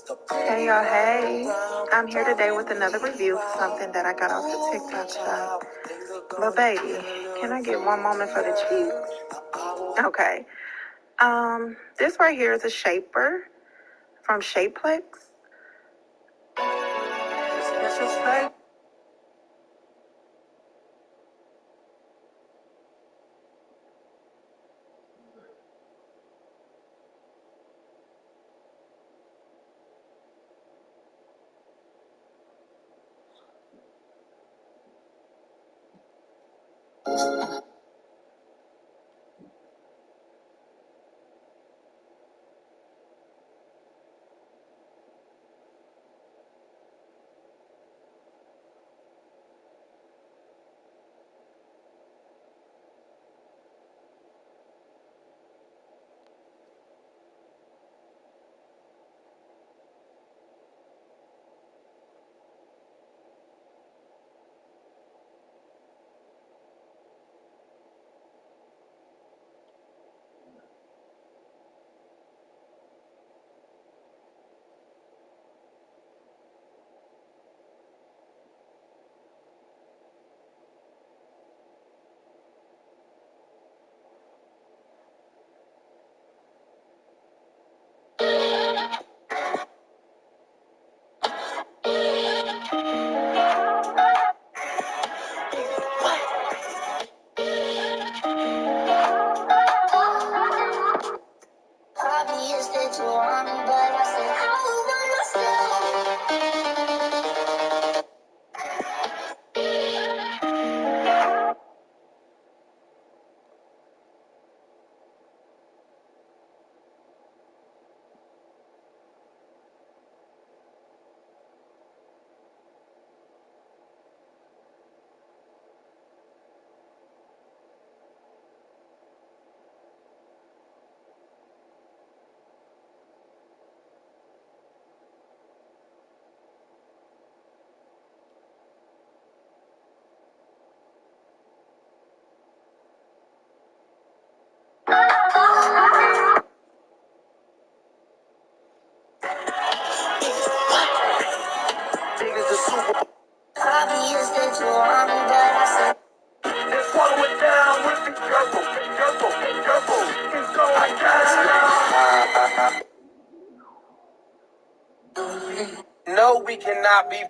Hey y'all, hey. I'm here today with another review for something that I got off the TikTok shop. But baby, can I get one moment for the cheeks? Okay. This right here is a shaper from Shapeplex. Obvious that you want me, but I said I will run Obvious that you want me, but I said let's swallow it down with the careful, careful, careful. And so I got it. No, we cannot be.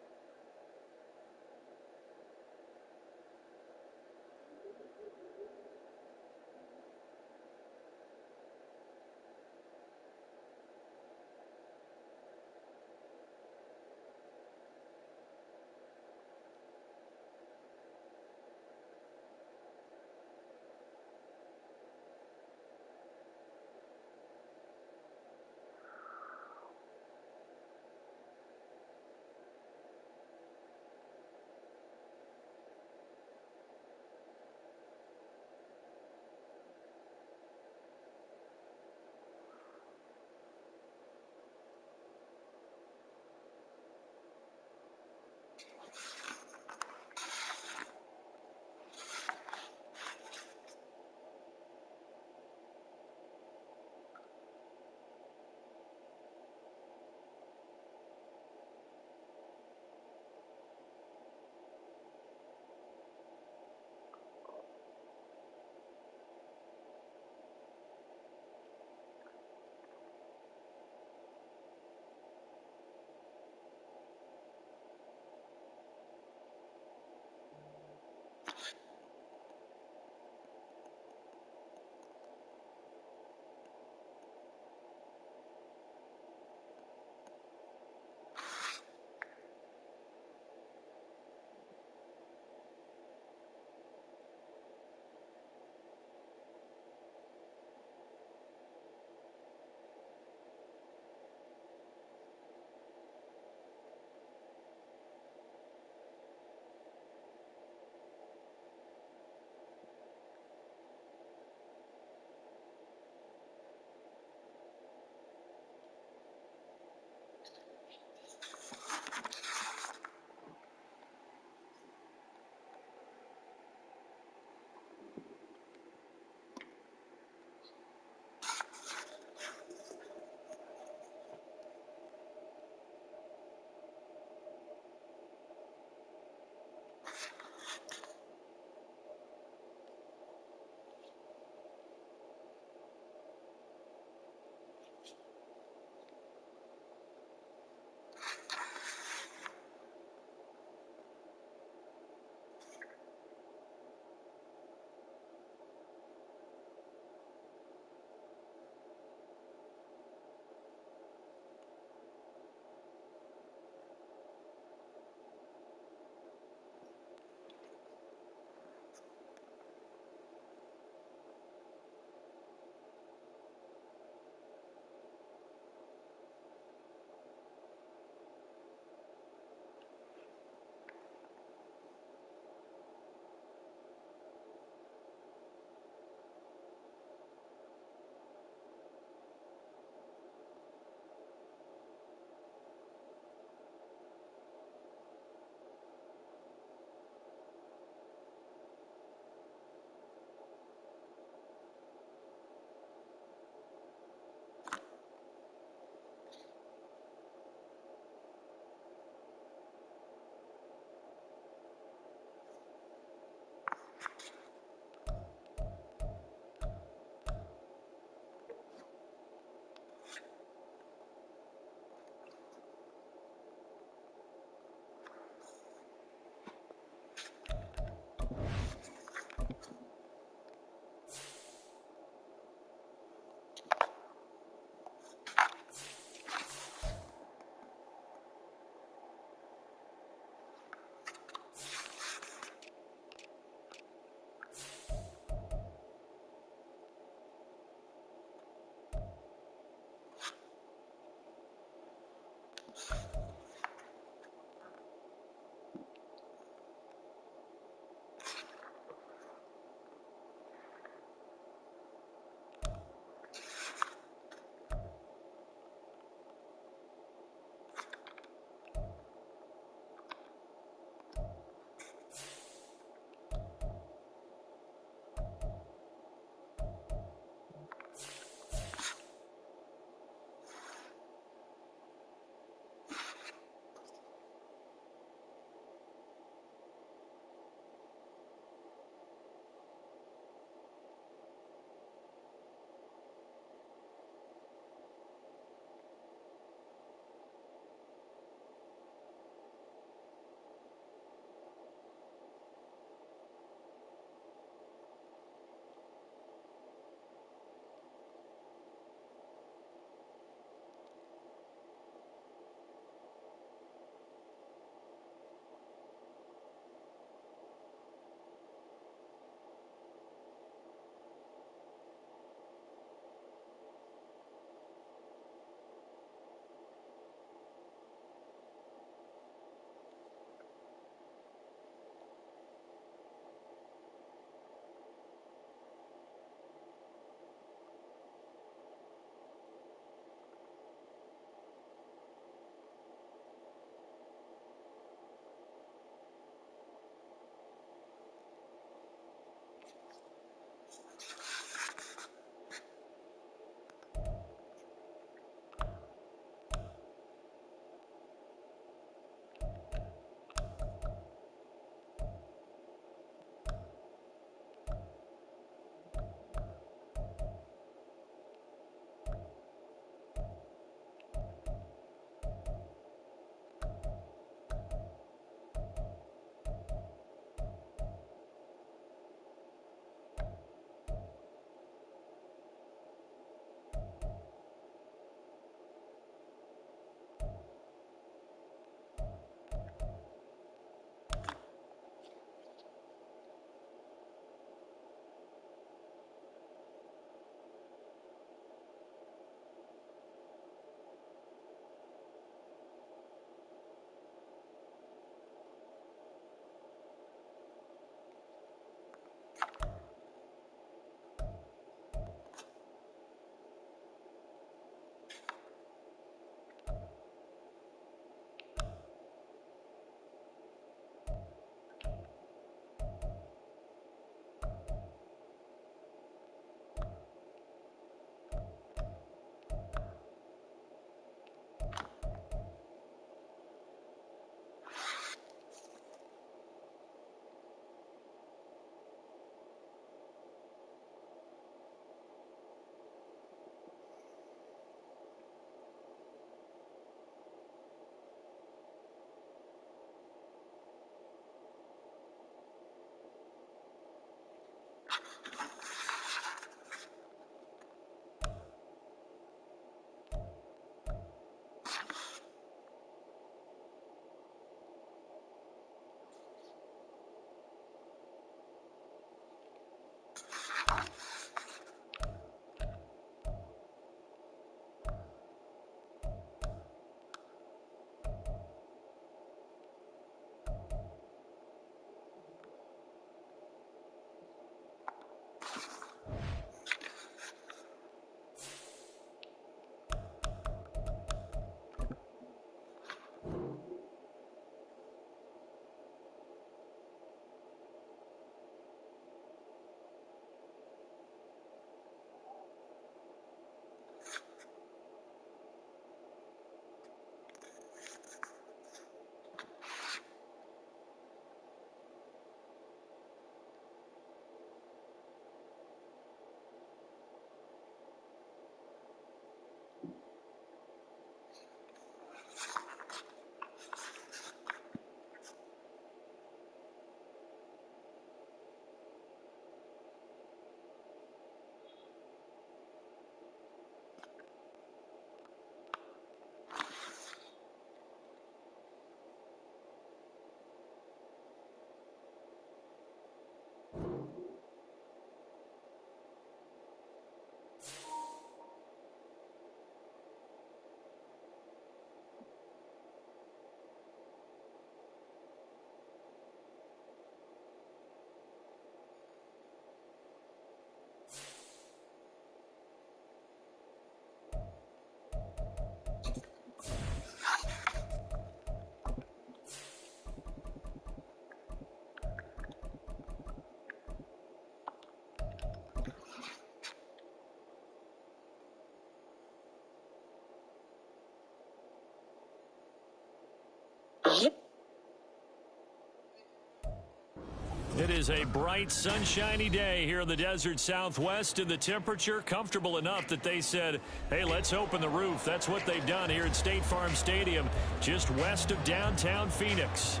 It is a bright, sunshiny day here in the desert Southwest, and the temperature comfortable enough that they said, hey, let's open the roof. That's what they've done here at State Farm Stadium, just west of downtown Phoenix.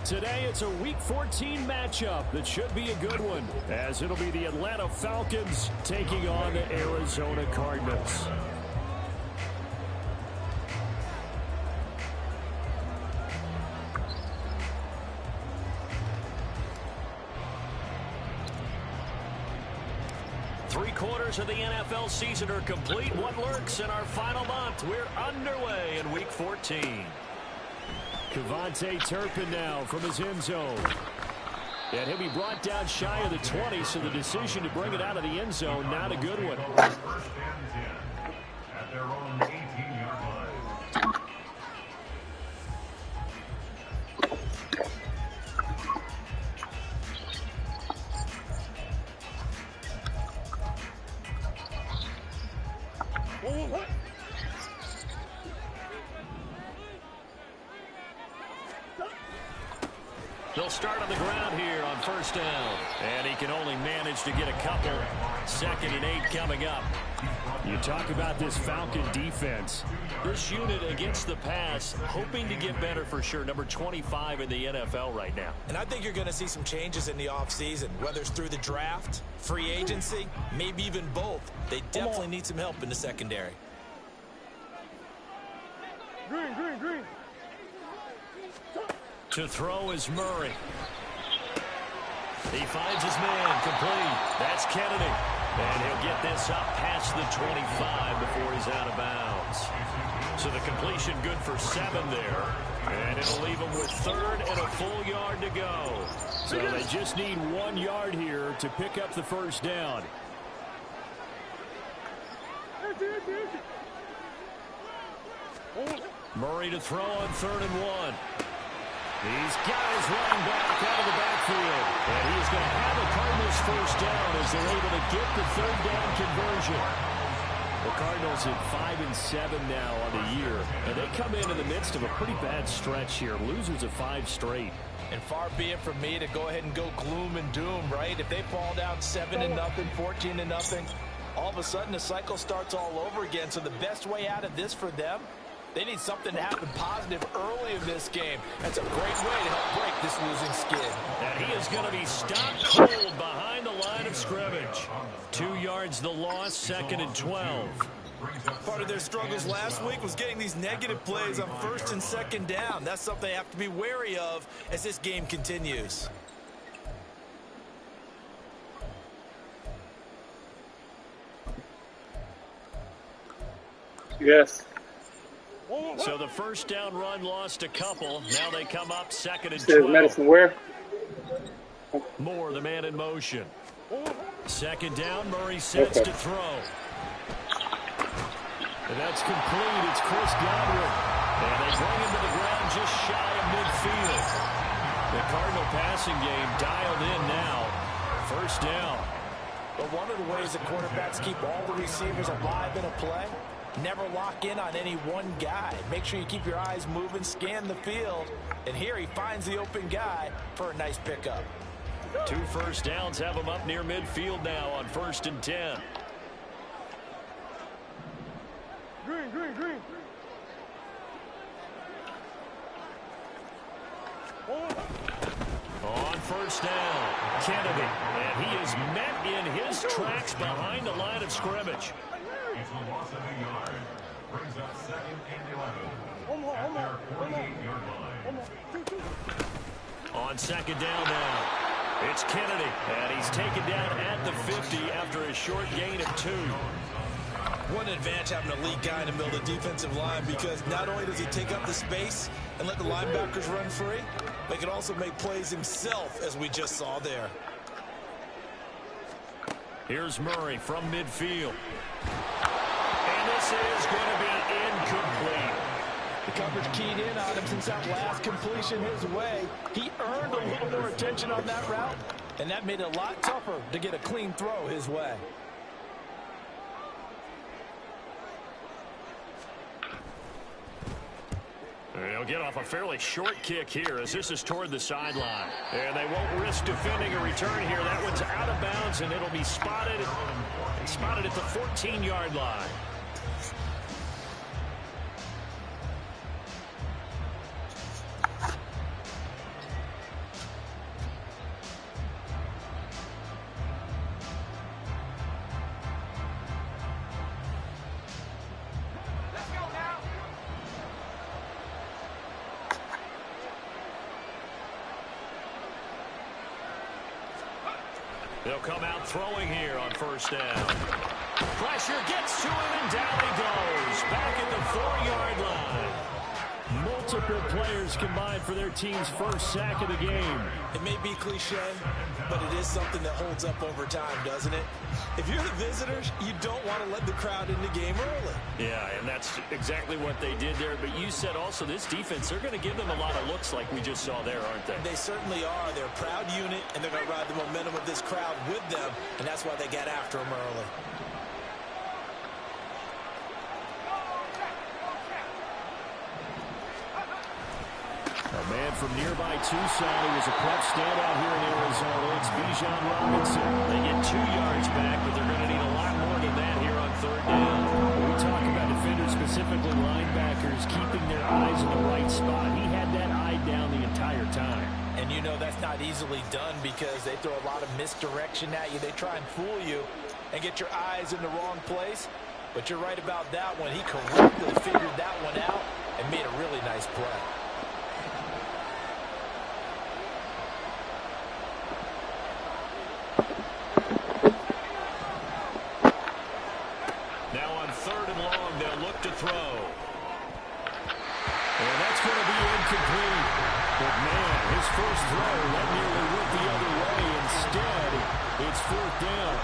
Today, it's a Week 14 matchup that should be a good one, as it'll be the Atlanta Falcons taking on the Arizona Cardinals. Three-quarters of the NFL season are complete. What lurks in our final month? We're underway in Week 14. Kevontae Turpin now from his end zone. And he'll be brought down shy of the 20, so the decision to bring it out of the end zone, not a good one. First and 10 at their own 18-yard line. They'll start on the ground here on first down. And he can only manage to get a couple. 2nd and 8 coming up. You talk about this Falcon defense. This unit against the pass, hoping to get better for sure. Number 25 in the NFL right now. And I think you're going to see some changes in the offseason, whether it's through the draft, free agency, maybe even both. They definitely need some help in the secondary. Green. To throw is Murray. He finds his man complete. That's Kennedy. And he'll get this up past the 25 before he's out of bounds. So the completion good for 7 there. And it'll leave him with 3rd and a full yard to go. So they just need 1 yard here to pick up the first down. Murray to throw on 3rd and 1. He's got his running back out of the backfield. And he's going to have a Cardinals first down as they're able to get the 3rd down conversion. The Cardinals at 5-7 now on the year. And they come in the midst of a pretty bad stretch here. Losers of 5 straight. And far be it from me to go ahead and go gloom and doom, right? If they fall down 7-0, 14-0, all of a sudden the cycle starts all over again. So the best way out of this for them, they need something to happen positive early in this game. That's a great way to help break this losing skid. And he is going to be stopped cold behind the line of scrimmage. 2 yards the loss, 2nd and 12. Part of their struggles last week was getting these negative plays on 1st and 2nd down. That's something they have to be wary of as this game continues. Yes. So the first down run lost a couple. Now they come up 2nd and 12. Medicine where? Moore, the man in motion. 2nd down, Murray sets to throw. And that's complete. It's Chris Godwin. And they bring him to the ground just shy of midfield. The Cardinal passing game dialed in now. First down. But one of the ways that quarterbacks keep all the receivers alive in a play, never lock in on any one guy. Make sure you keep your eyes moving, scan the field. And here he finds the open guy for a nice pickup. 2 first downs have him up near midfield now on 1st and 10. Green. On first down, Kennedy. And he is met in his tracks behind the line of scrimmage. It's a loss of a yard. Brings up 2nd and 11 at their 48-yard line. On 2nd down now, it's Kennedy. And he's taken down at the 50 after a short gain of 2. One advantage having an elite guy in the middle of the defensive line, because not only does he take up the space and let the linebackers run free, but he can also make plays himself, as we just saw there. Here's Murray from midfield. And this is going to be incomplete. The coverage keyed in on him since that last completion his way. He earned a little more attention on that route, and that made it a lot tougher to get a clean throw his way. They'll get off a fairly short kick here as this is toward the sideline. And they won't risk defending a return here. That one's out of bounds, and it'll be spotted at the 14-yard line. They'll come out throwing here on first down. Pressure gets to him, and down he goes. Back at the 4-yard line. Multiple players combined for their team's first sack of the game. It may be cliche, but it is something that holds up over time, doesn't it? If you're the visitors, you don't want to let the crowd in the game early. Yeah, and that's exactly what they did there. But you said also this defense, they're going to give them a lot of looks like we just saw there, aren't they? They certainly are. They're a proud unit, and they're going to ride the momentum of this crowd with them, and that's why they got after them early. A man from nearby Tucson who was a clutch standout here in Arizona. It's Bijan Robinson. They get 2 yards back, but they're going to need a lot more than that here on third down. When we talk about defenders, specifically linebackers, keeping their eyes in the right spot. He had that eye down the entire time. And you know that's not easily done because they throw a lot of misdirection at you. They try and fool you and get your eyes in the wrong place. But you're right about that one. He correctly figured that one out and made a really nice play. To throw. And that's going to be incomplete. But man, his first throw that nearly went the other way. Instead, it's fourth down.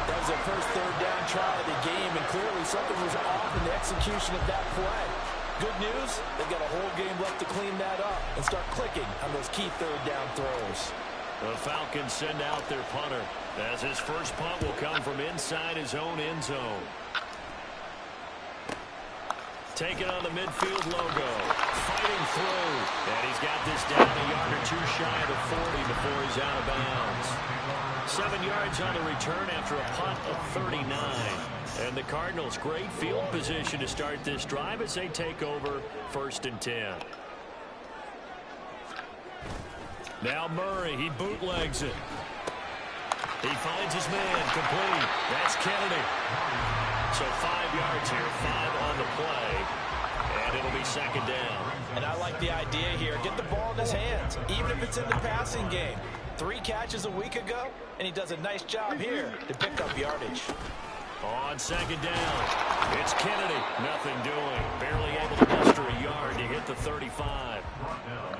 That was their first third down try of the game, and clearly something was off in the execution of that play. Good news, they've got a whole game left to clean that up and start clicking on those key third down throws. The Falcons send out their punter as his first punt will come from inside his own end zone. Taking on the midfield logo, fighting through, and he's got this down a yard or two shy of the 40 before he's out of bounds. 7 yards on the return after a punt of 39. And the Cardinals, great field position to start this drive as they take over 1st and 10. Now Murray, he bootlegs it. He finds his man, complete. That's Kennedy. So 5 yards here, 5 on the play, and it'll be 2nd down. And I like the idea here. Get the ball in his hands, even if it's in the passing game. 3 catches a week ago, and he does a nice job here to pick up yardage. On 2nd down, it's Kennedy. Nothing doing. Barely able to muster a yard to hit the 35.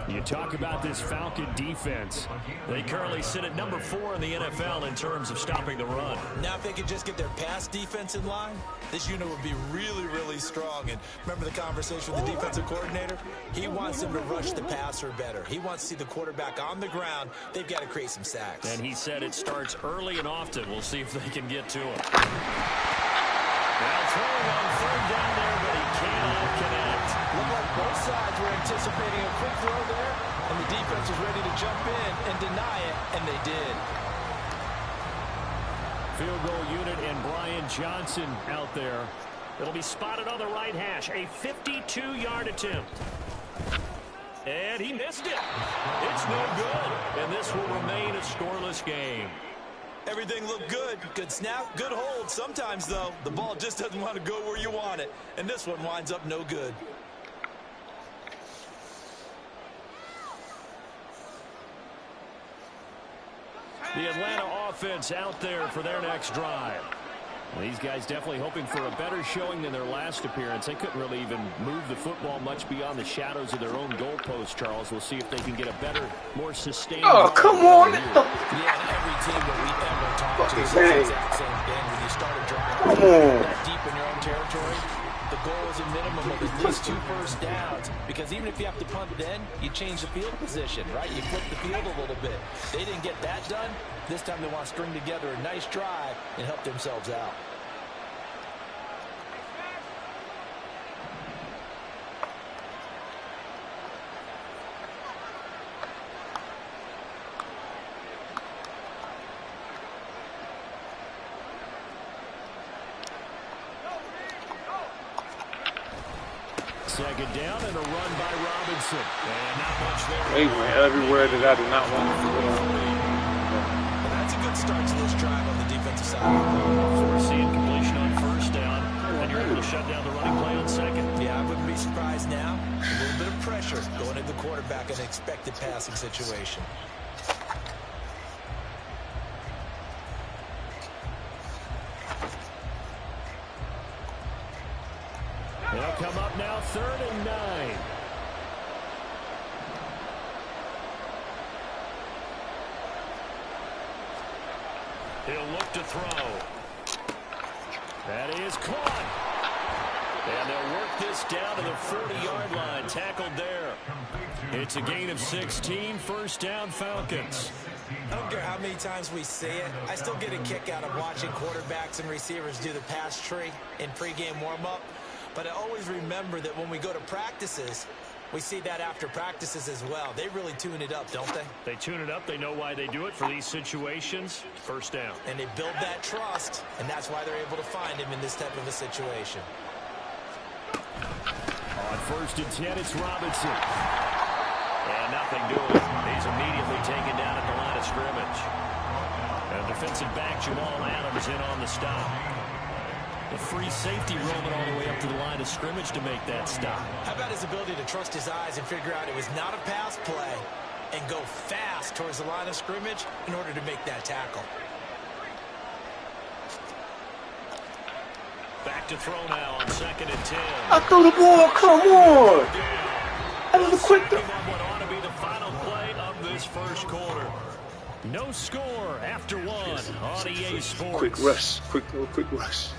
You talk about this Falcon defense. They currently sit at number 4 in the NFL in terms of stopping the run. Now if they could just get their pass defense in line, this unit would be really, really strong. And remember the conversation with the defensive coordinator? He wants them to rush the passer better. He wants to see the quarterback on the ground. They've got to create some sacks. And he said it starts early and often. We'll see if they can get to him. Now throwing on 3rd down there, but he cannot connect. Looked like both sides were anticipating a quick throw there, and the defense was ready to jump in and deny it, and they did. Field goal unit and Brian Johnson out there. It'll be spotted on the right hash. A 52-yard attempt. And he missed it. It's no good. And this will remain a scoreless game. Everything looked good. Good snap, good hold. Sometimes, though, the ball just doesn't want to go where you want it. And this one winds up no good. The Atlanta offense out there for their next drive. Well, these guys definitely hoping for a better showing than their last appearance. They couldn't really even move the football much beyond the shadows of their own goalpost, Charles. We'll see if they can get a better, more sustained... Oh, come on! Yeah, every team that we've ever talked to says the exact same thing. When you start a drive that deep in your own territory, the goal is a minimum of at least 2 first downs. Because even if you have to punt then, you change the field position, right? You flip the field a little bit. They didn't get that done. This time they want to string together a nice drive and help themselves out. second down and a run by Robinson. And not much there. They went everywhere that I did not want to go. Well, that's a good start to this drive on the defensive side. Forcing completion on first down, and you're able to shut down the running play on second. Yeah, I wouldn't be surprised now. A little bit of pressure going into the quarterback in an expected passing situation. They'll come up now 3rd and 9. He'll look to throw. That is caught. And they'll work this down to the 40-yard line. Tackled there. It's a gain of 16. First down, Falcons. I don't care how many times we see it. I still get a kick out of watching quarterbacks and receivers do the pass tree in pregame warm-up. But I always remember that when we go to practices, we see that after practices as well. They really tune it up, don't they? They tune it up. They know why they do it for these situations. First down. And they build that trust, and that's why they're able to find him in this type of a situation. On 1st and 10, it's Robinson. And nothing doing. He's immediately taken down at the line of scrimmage. And defensive back Jamal Adams in on the stop. The free safety roaming all the way up to the line of scrimmage to make that stop. How about his ability to trust his eyes and figure out it was not a pass play and go fast towards the line of scrimmage in order to make that tackle. Back to throw now on 2nd and 10. I threw the ball. Come on. That was a quick throw. What ought to be the final play of this first quarter. No score after one on EA Sports. Quick rush. Quick rush.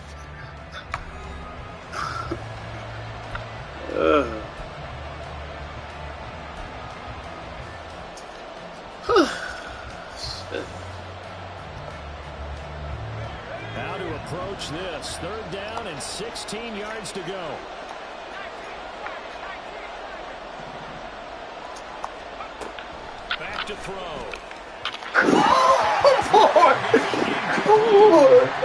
How to approach this. 3rd down and 16 yards to go. Back to throw. Come on.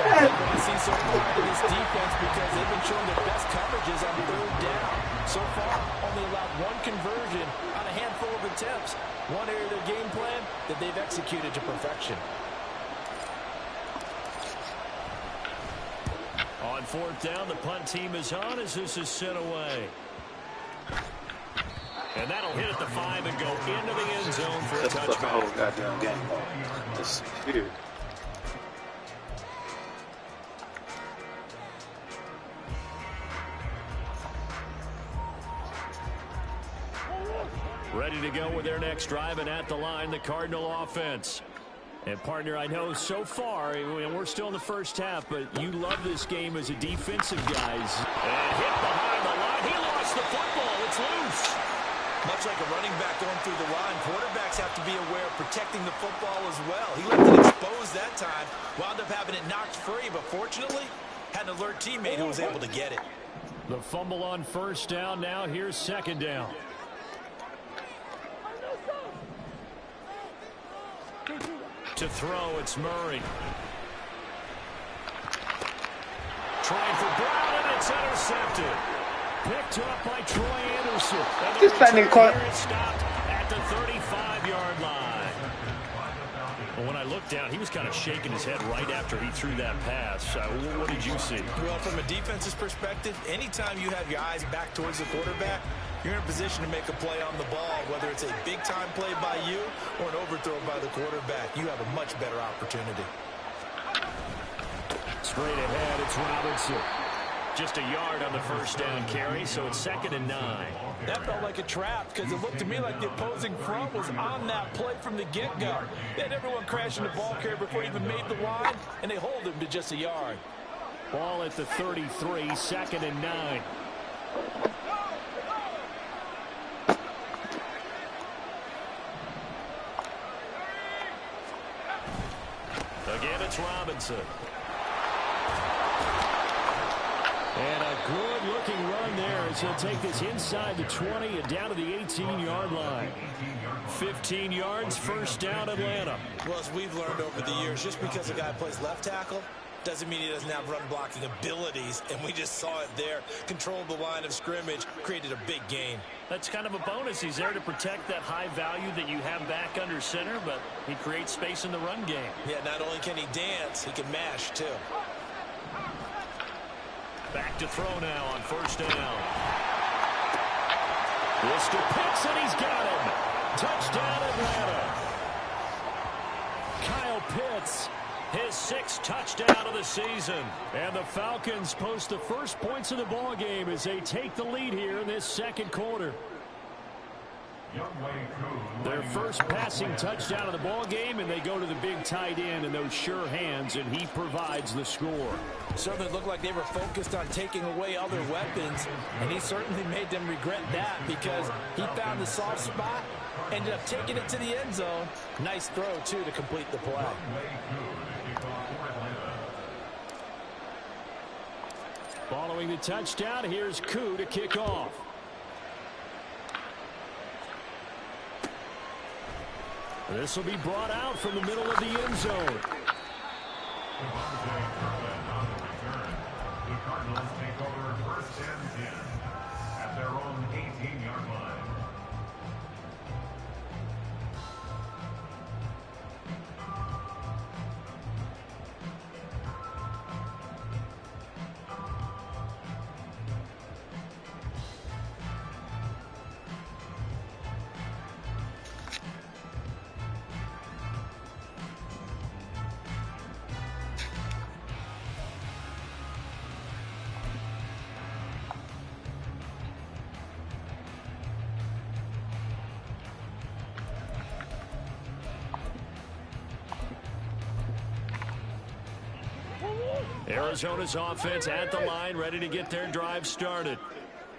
I see so far in this defense because they've been showing their best coverages on 3rd down. So far, only allowed one conversion on a handful of attempts. One area of their game plan that they've executed to perfection. On 4th down, the punt team is on as this is sent away. And that'll hit at the 5 and go into the end zone for a That's the touchback. whole goddamn game. It's weird. Ready to go with their next drive, and at the line, the Cardinal offense. And, partner, I know so far, and we're still in the first half, but you love this game as a defensive guys. And hit behind the line. He lost the football. It's loose. Much like a running back going through the line, quarterbacks have to be aware of protecting the football as well. He left it exposed that time, wound up having it knocked free, but fortunately, had an alert teammate who was able to get it. The fumble on first down. Now here's 2nd down. To throw, it's Murray. Trying for Brown, and it's intercepted. Picked up by Troy Anderson. This fat nigga caught. Stopped at the 35-yard line. Well, when I looked down, he was kind of shaking his head right after he threw that pass. What did you see? Well, from a defense's perspective, anytime you have your eyes back towards the quarterback, you're in a position to make a play on the ball, whether it's a big-time play by you or an overthrow by the quarterback. You have a much better opportunity. Straight ahead, it's Robinson. Just a yard on the first down carry, so it's 2nd and 9. That felt like a trap because it looked to me like the opposing front was on that play from the get-go. They had everyone crashing the ball carrier before he even made the line, and they hold him to just a yard. Ball at the 33, 2nd and 9. Again, it's Robinson. And a good-looking run there as he'll take this inside the 20 and down to the 18-yard line. 15 yards, first down, Atlanta. Well, as we've learned over the years, just because a guy plays left tackle Doesn't mean he doesn't have run blocking abilities, and we just saw it there. Controlled the line of scrimmage, created a big gain. That's kind of a bonus. He's there to protect that high value that you have back under center, but he creates space in the run game. Yeah, not only can he dance, he can mash, too. Back to throw now on first down. Mr. Pitts, and he's got him. Touchdown, Atlanta. Kyle Pitts, his 6th touchdown of the season. And the Falcons post the first points of the ball game as they take the lead here in this second quarter. Their first passing touchdown of the ball game, and they go to the big tight end in those sure hands, and he provides the score. Certainly looked like they were focused on taking away other weapons, and he certainly made them regret that because he found the soft spot, ended up taking it to the end zone. Nice throw, too, to complete the play. Following the touchdown, here's Koo to kick off. This will be brought out from the middle of the end zone. The Cardinals take over 1st and 10 at their own 18-yard line. Arizona's offense at the line, ready to get their drive started.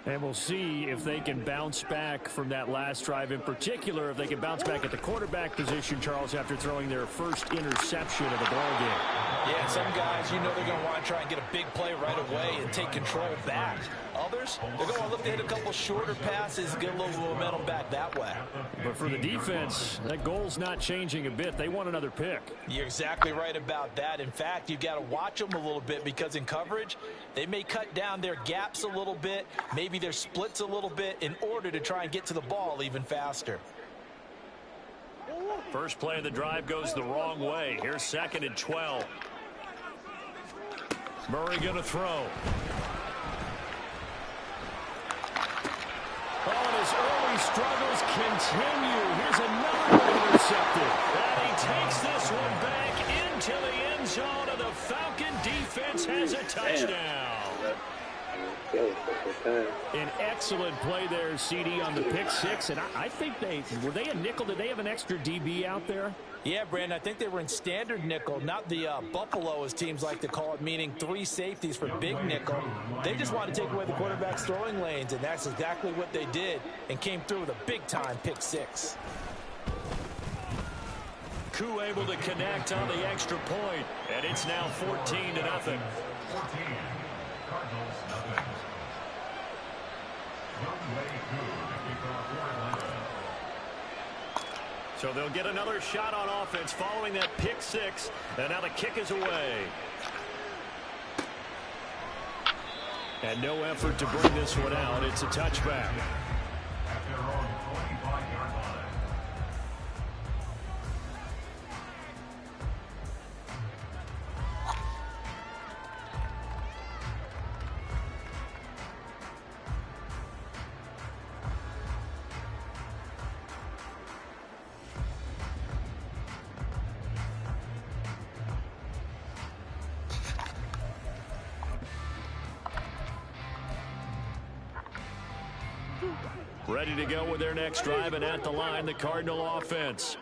And we'll see if they can bounce back from that last drive, in particular, if they can bounce back at the quarterback position, Charles, after throwing their first interception of the ball game. Yeah, some guys, you know they're going to want to try and get a big play right away and take control back. Others, they're going to look to hit a couple shorter passes, get a little momentum back that way. But for the defense, that goal's not changing a bit. They want another pick. You're exactly right about that. In fact, you've got to watch them a little bit because in coverage, they may cut down their gaps a little bit, maybe their splits a little bit in order to try and get to the ball even faster. First play of the drive goes the wrong way. Here's 2nd and 12. Murray going to throw. Oh, and his early struggles continue. Here's another one intercepted. And he takes this one back into the end zone, and the Falcon defense has a touchdown. An excellent play there, CD, on the pick 6. And I think were they a nickel? Did they have an extra DB out there? Yeah, Brandon, I think they were in standard nickel, not the Buffalo, as teams like to call it, meaning 3 safeties for big nickel. They just wanted to take away the quarterback's throwing lanes, and that's exactly what they did and came through with a big-time pick 6. Koo able to connect on the extra point, and it's now 14-0. 14. Cardinals, nothing. So they'll get another shot on offense following that pick 6, and now the kick is away. And no effort to bring this one out. It's a touchback. At their own 25-yard line. Ready to go with their next drive, and at the line, the Cardinal offense.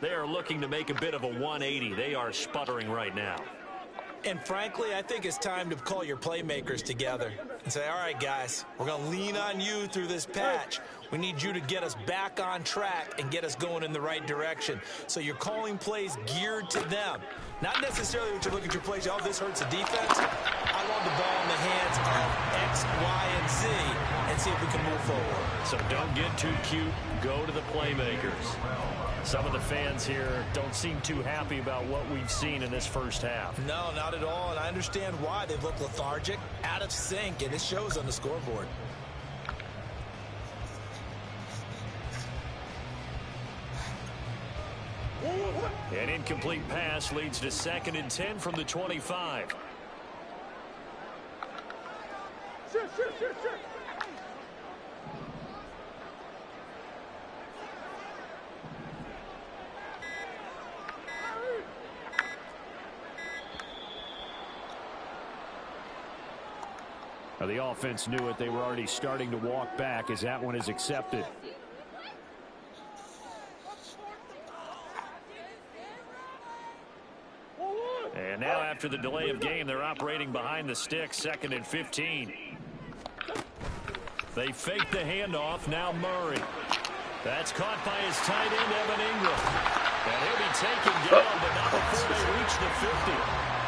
They are looking to make a bit of a 180. They are sputtering right now. And frankly, I think it's time to call your playmakers together and say, all right, guys, we're going to lean on you through this patch. We need you to get us back on track and get us going in the right direction. So you're calling plays geared to them. Not necessarily when you look at your plays, oh, this hurts the defense. I want the ball in the hands of X, Y, and Z and see if we can move forward. So don't get too cute. Go to the playmakers. Some of the fans here don't seem too happy about what we've seen in this first half. No, not at all, and I understand why. They look lethargic, out of sync, and it shows on the scoreboard. An incomplete pass leads to 2nd and 10 from the 25. Now the offense knew it. They were already starting to walk back as that one is accepted. And now after the delay of game, they're operating behind the stick, 2nd and 15. They fake the handoff. Now Murray. That's caught by his tight end, Evan Ingram. And he'll be taken down, but not before they reach the 50.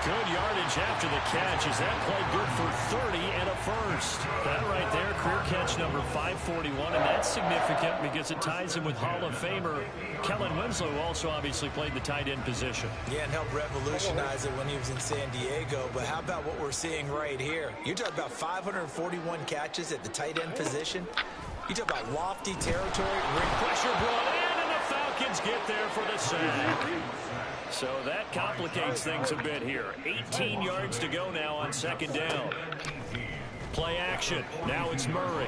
Good yardage after the catch. Is that play good for 30 and a first? That right there, career catch number 541, and that's significant because it ties him with Hall of Famer Kellen Winslow, who also obviously played the tight end position. Yeah, and helped revolutionize it when he was in San Diego. But how about what we're seeing right here? You're talking about 541 catches at the tight end position. You talk about lofty territory. Ring pressure brought in, and the Falcons get there for the sack. So that complicates things a bit here. 18 yards to go now on 2nd down. Play action. Now it's Murray.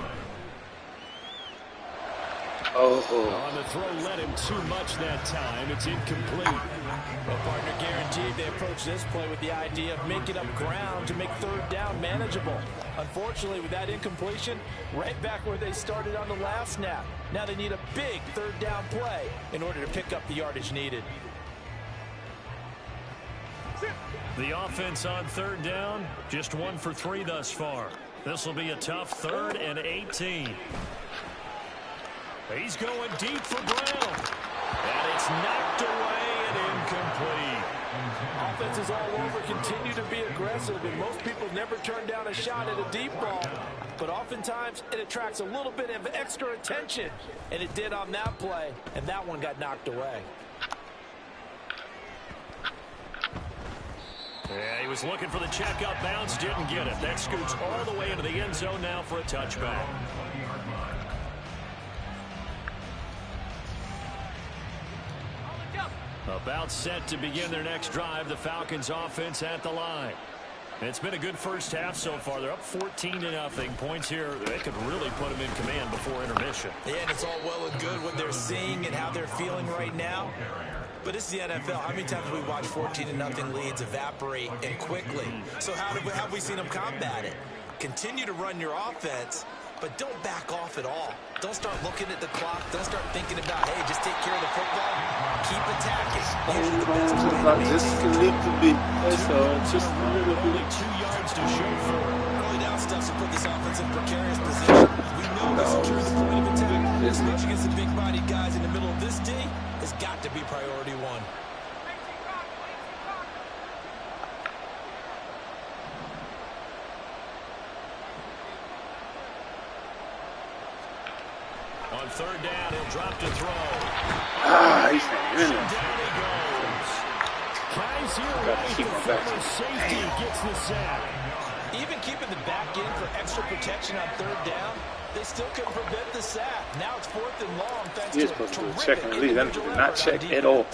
On the throw, led him too much that time. It's incomplete. Well, partner, guaranteed they approach this play with the idea of making up ground to make 3rd down manageable. Unfortunately, with that incompletion, right back where they started on the last snap. Now they need a big 3rd down play in order to pick up the yardage needed. The offense on 3rd down, just 1 for 3 thus far. This will be a tough 3rd and 18. He's going deep for Brown. And it's knocked away and incomplete. Offenses all over continue to be aggressive, and most people never turn down a shot at a deep ball. But oftentimes, it attracts a little bit of extra attention. And it did on that play, and that one got knocked away. Yeah, he was looking for the check-up bounce, didn't get it. That scoots all the way into the end zone now for a touchback. About set to begin their next drive, the Falcons offense at the line. It's been a good first half so far. They're up 14-0. Points here, they could really put them in command before intermission. Yeah, and it's all well and good what they're seeing and how they're feeling right now. But it's the NFL. How many times have we watched 14-0 leads evaporate and quickly? So how have we seen them combat it? Continue to run your offense, but don't back off at all. Don't start looking at the clock. Don't start thinking about, hey, just take care of the football. Keep attacking. Usually the best way to just a little bit. Just a little bit. Only 2 yards to show for it. Early down stuff to put this offense in precarious position. We know we secure the point of attack. Especially against the big-bodied guys in the middle of this D has got to be priority 1. On 3rd down, he'll drop to throw. He's not in it. Down he goes. Guys here right, the former safety gets the sack. Even keeping the back in for extra protection on 3rd down, they still couldn't prevent the sack. Now it's 4th and long thanks He's to supposed to terrific check and lead. That did not check at all.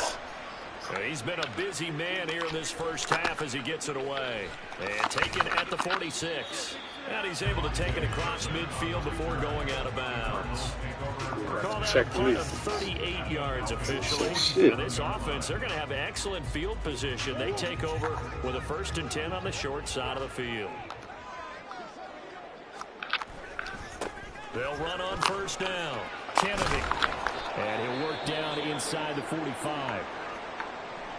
He's been a busy man here in this first half as he gets it away. And taken at the 46. And he's able to take it across midfield before going out of bounds. Call that a punt of 38 yards officially. And this offense, they're going to have excellent field position. They take over with a 1st and 10 on the short side of the field. They'll run on 1st down. Kennedy. And he'll work down inside the 45.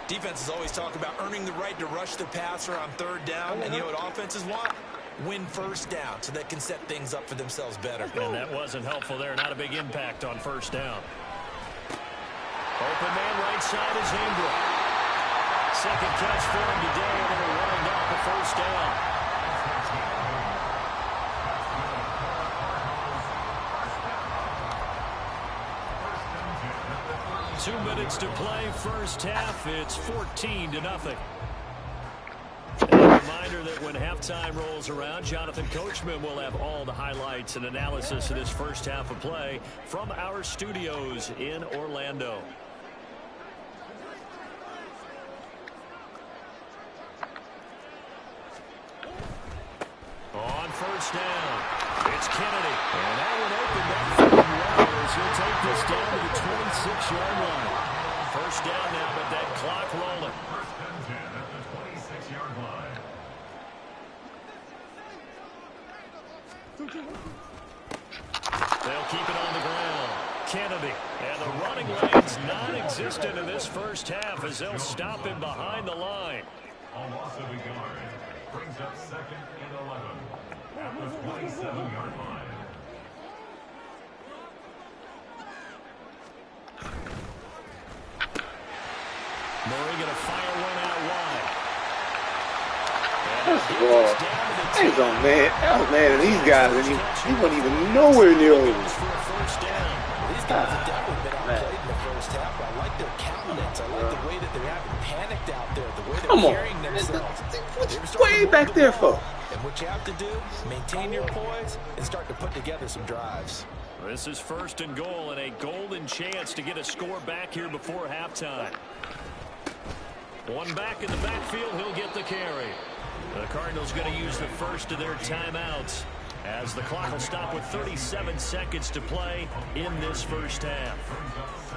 Defenses always talk about earning the right to rush the passer on 3rd down. And you know what offenses want? win first down so they can set things up for themselves better. And that wasn't helpful there. Not a big impact on first down. Open man right side is Ingram. Second catch for him today, and they're running off the first down. 2 minutes to play, first half. It's 14-0. A reminder that when halftime rolls around, Jonathan Coachman will have all the highlights and analysis of this first half of play from our studios in Orlando. On first down, it's Kennedy. And that one opened up for him well as he'll take this down to the 26-yard line. First down now, but that clock rolling. First and 10 at the 26-yard line. They'll keep it on the ground. Kennedy. And the running lane's non-existent in this first half as they'll stop him behind the line. A loss of a yard. Brings up second and 11 at the 27-yard line. Murray going to fire one out wide. First of all, I was mad. I was mad at these guys, and he wasn't even nowhere near over. These guys have definitely been outplayed in the first half. I like their countenance. I like the way that they haven't panicked out there, the way they're carrying themselves. What's way back there for? And what you have to do, maintain your poise and start to put together some drives. This is first and goal, and a golden chance to get a score back here before halftime. One back in the backfield, he'll get the carry. The Cardinals going to use the first of their timeouts as the clock will stop with 37 seconds to play in this first half.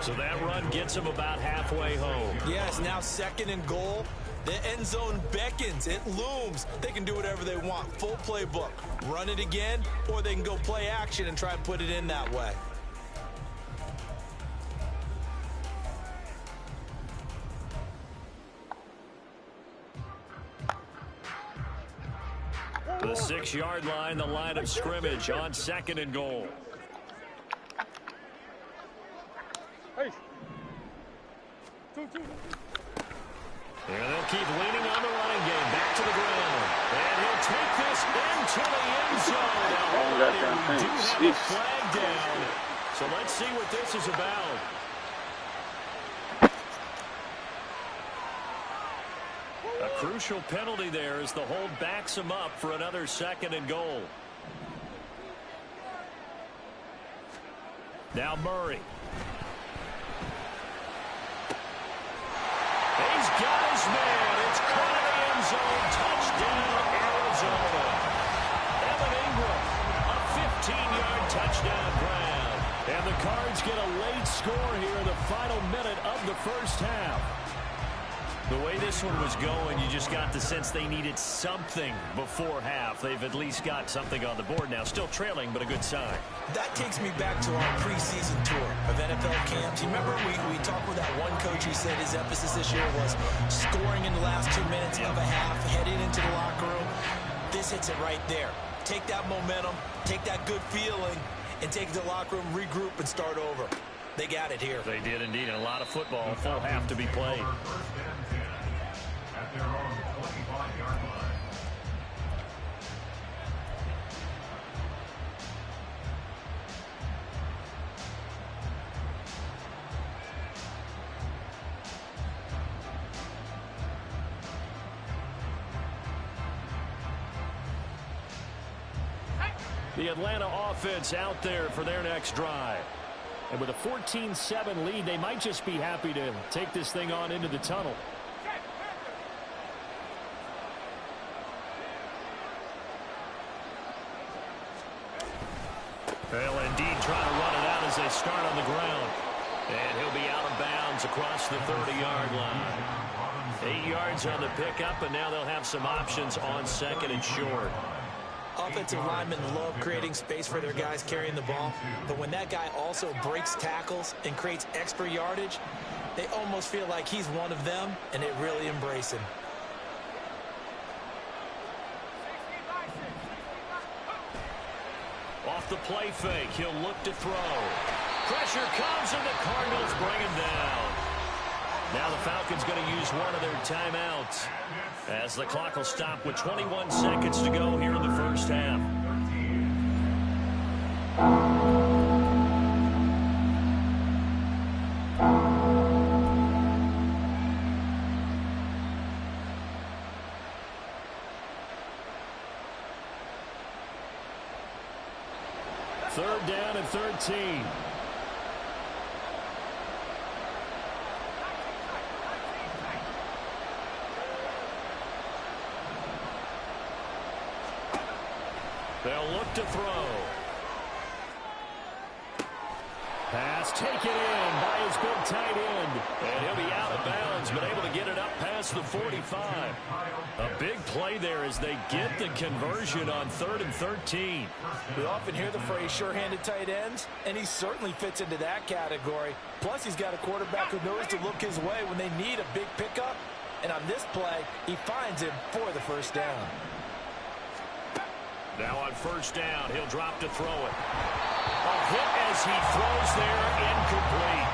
So that run gets them about halfway home. Yes, now second and goal. The end zone beckons. It looms. They can do whatever they want. Full playbook. Run it again, or they can go play action and try and put it in that way. The 6-yard line, the line of scrimmage on second and goal. And they'll keep leaning on the running game. Back to the ground. And he'll take this into the end zone. Now, we do have a flag down. So let's see what this is about. A crucial penalty there as the hold backs him up for another second and goal. Now Murray. He's got his man. It's caught in the end zone. Touchdown, Arizona. Evan Ingram, a 15-yard touchdown grab. And the Cards get a late score here in the final minute of the first half. The way this one was going, you just got the sense they needed something before half. They've at least got something on the board now. Still trailing, but a good sign. That takes me back to our preseason tour of NFL camps. You remember we talked with that one coach who said his emphasis this year was scoring in the last 2 minutes of a half, heading into the locker room. This hits it right there. Take that momentum, take that good feeling, and take it to the locker room, regroup, and start over. They got it here. They did indeed, and a lot of football, full half to be played. At their own 25-yard line. The Atlanta offense out there for their next drive. And with a 14-7 lead, they might just be happy to take this thing on into the tunnel. They'll indeed try to run it out as they start on the ground. And he'll be out of bounds across the 30-yard line. 8 yards on the pickup, and now they'll have some options on second and short. Offensive linemen love creating space for their guys carrying the ball, but when that guy also breaks tackles and creates extra yardage, they almost feel like he's one of them, and they really embrace him. off the play fake. He'll look to throw. Pressure comes, and the Cardinals bring him down. Now the Falcons going to use one of their timeouts as the clock will stop with 21 seconds to go here in the first half. Third down and 13. They'll look to throw. Pass taken in by his big tight end. And he'll be out of bounds, but able to get it up past the 45. A big play there as they get the conversion on 3rd and 13. We often hear the phrase sure-handed tight ends, and he certainly fits into that category. Plus, he's got a quarterback who knows to look his way when they need a big pickup. And on this play, he finds him for the first down. Now on first down, he'll drop to throw it. A hit as he throws there, incomplete.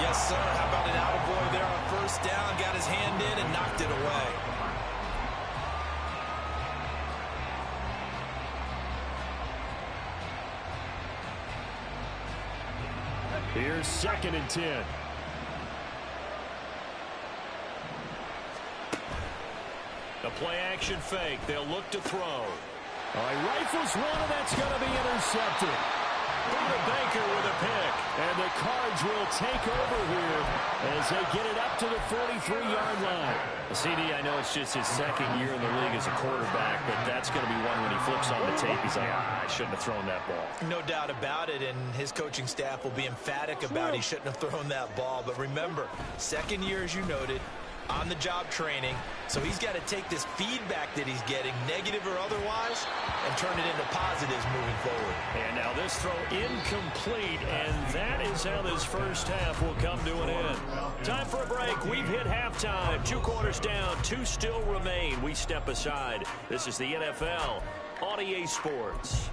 Yes, sir. How about an attaboy there on first down? Got his hand in and knocked it away. Here's 2nd and 10. The play action fake. They'll look to throw. He rifles one, and that's going to be intercepted. Buda Baker with a pick. And the Cards will take over here as they get it up to the 43-yard line. CD, I know it's just his second year in the league as a quarterback, but that's going to be one when he flips on the tape. He's like, I shouldn't have thrown that ball. No doubt about it, and his coaching staff will be emphatic about he shouldn't have thrown that ball. But remember, second year, as you noted, on-the-job training, so he's got to take this feedback that he's getting, negative or otherwise, and turn it into positives moving forward. And now this throw incomplete, and that is how this first half will come to an end. Time for a break. We've hit halftime. 2 quarters down, 2 still remain. We step aside. This is the NFL on EA Sports.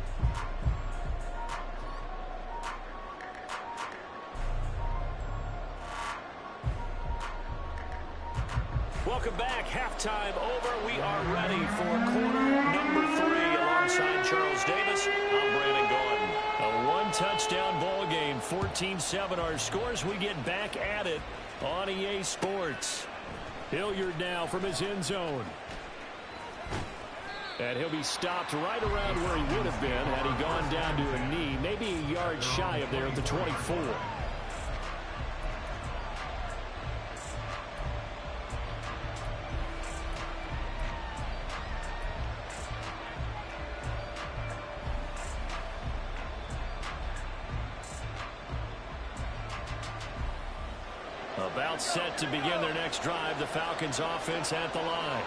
Welcome back. Halftime over. We are ready for quarter number 3 alongside Charles Davis. I'm Brandon Gordon. A 1-touchdown ball game. 14-7 our scores. We get back at it on EA Sports. Hilliard now from his end zone. And he'll be stopped right around where he would have been had he gone down to a knee. Maybe a yard shy of there at the 24. About set to begin their next drive. The Falcons offense at the line.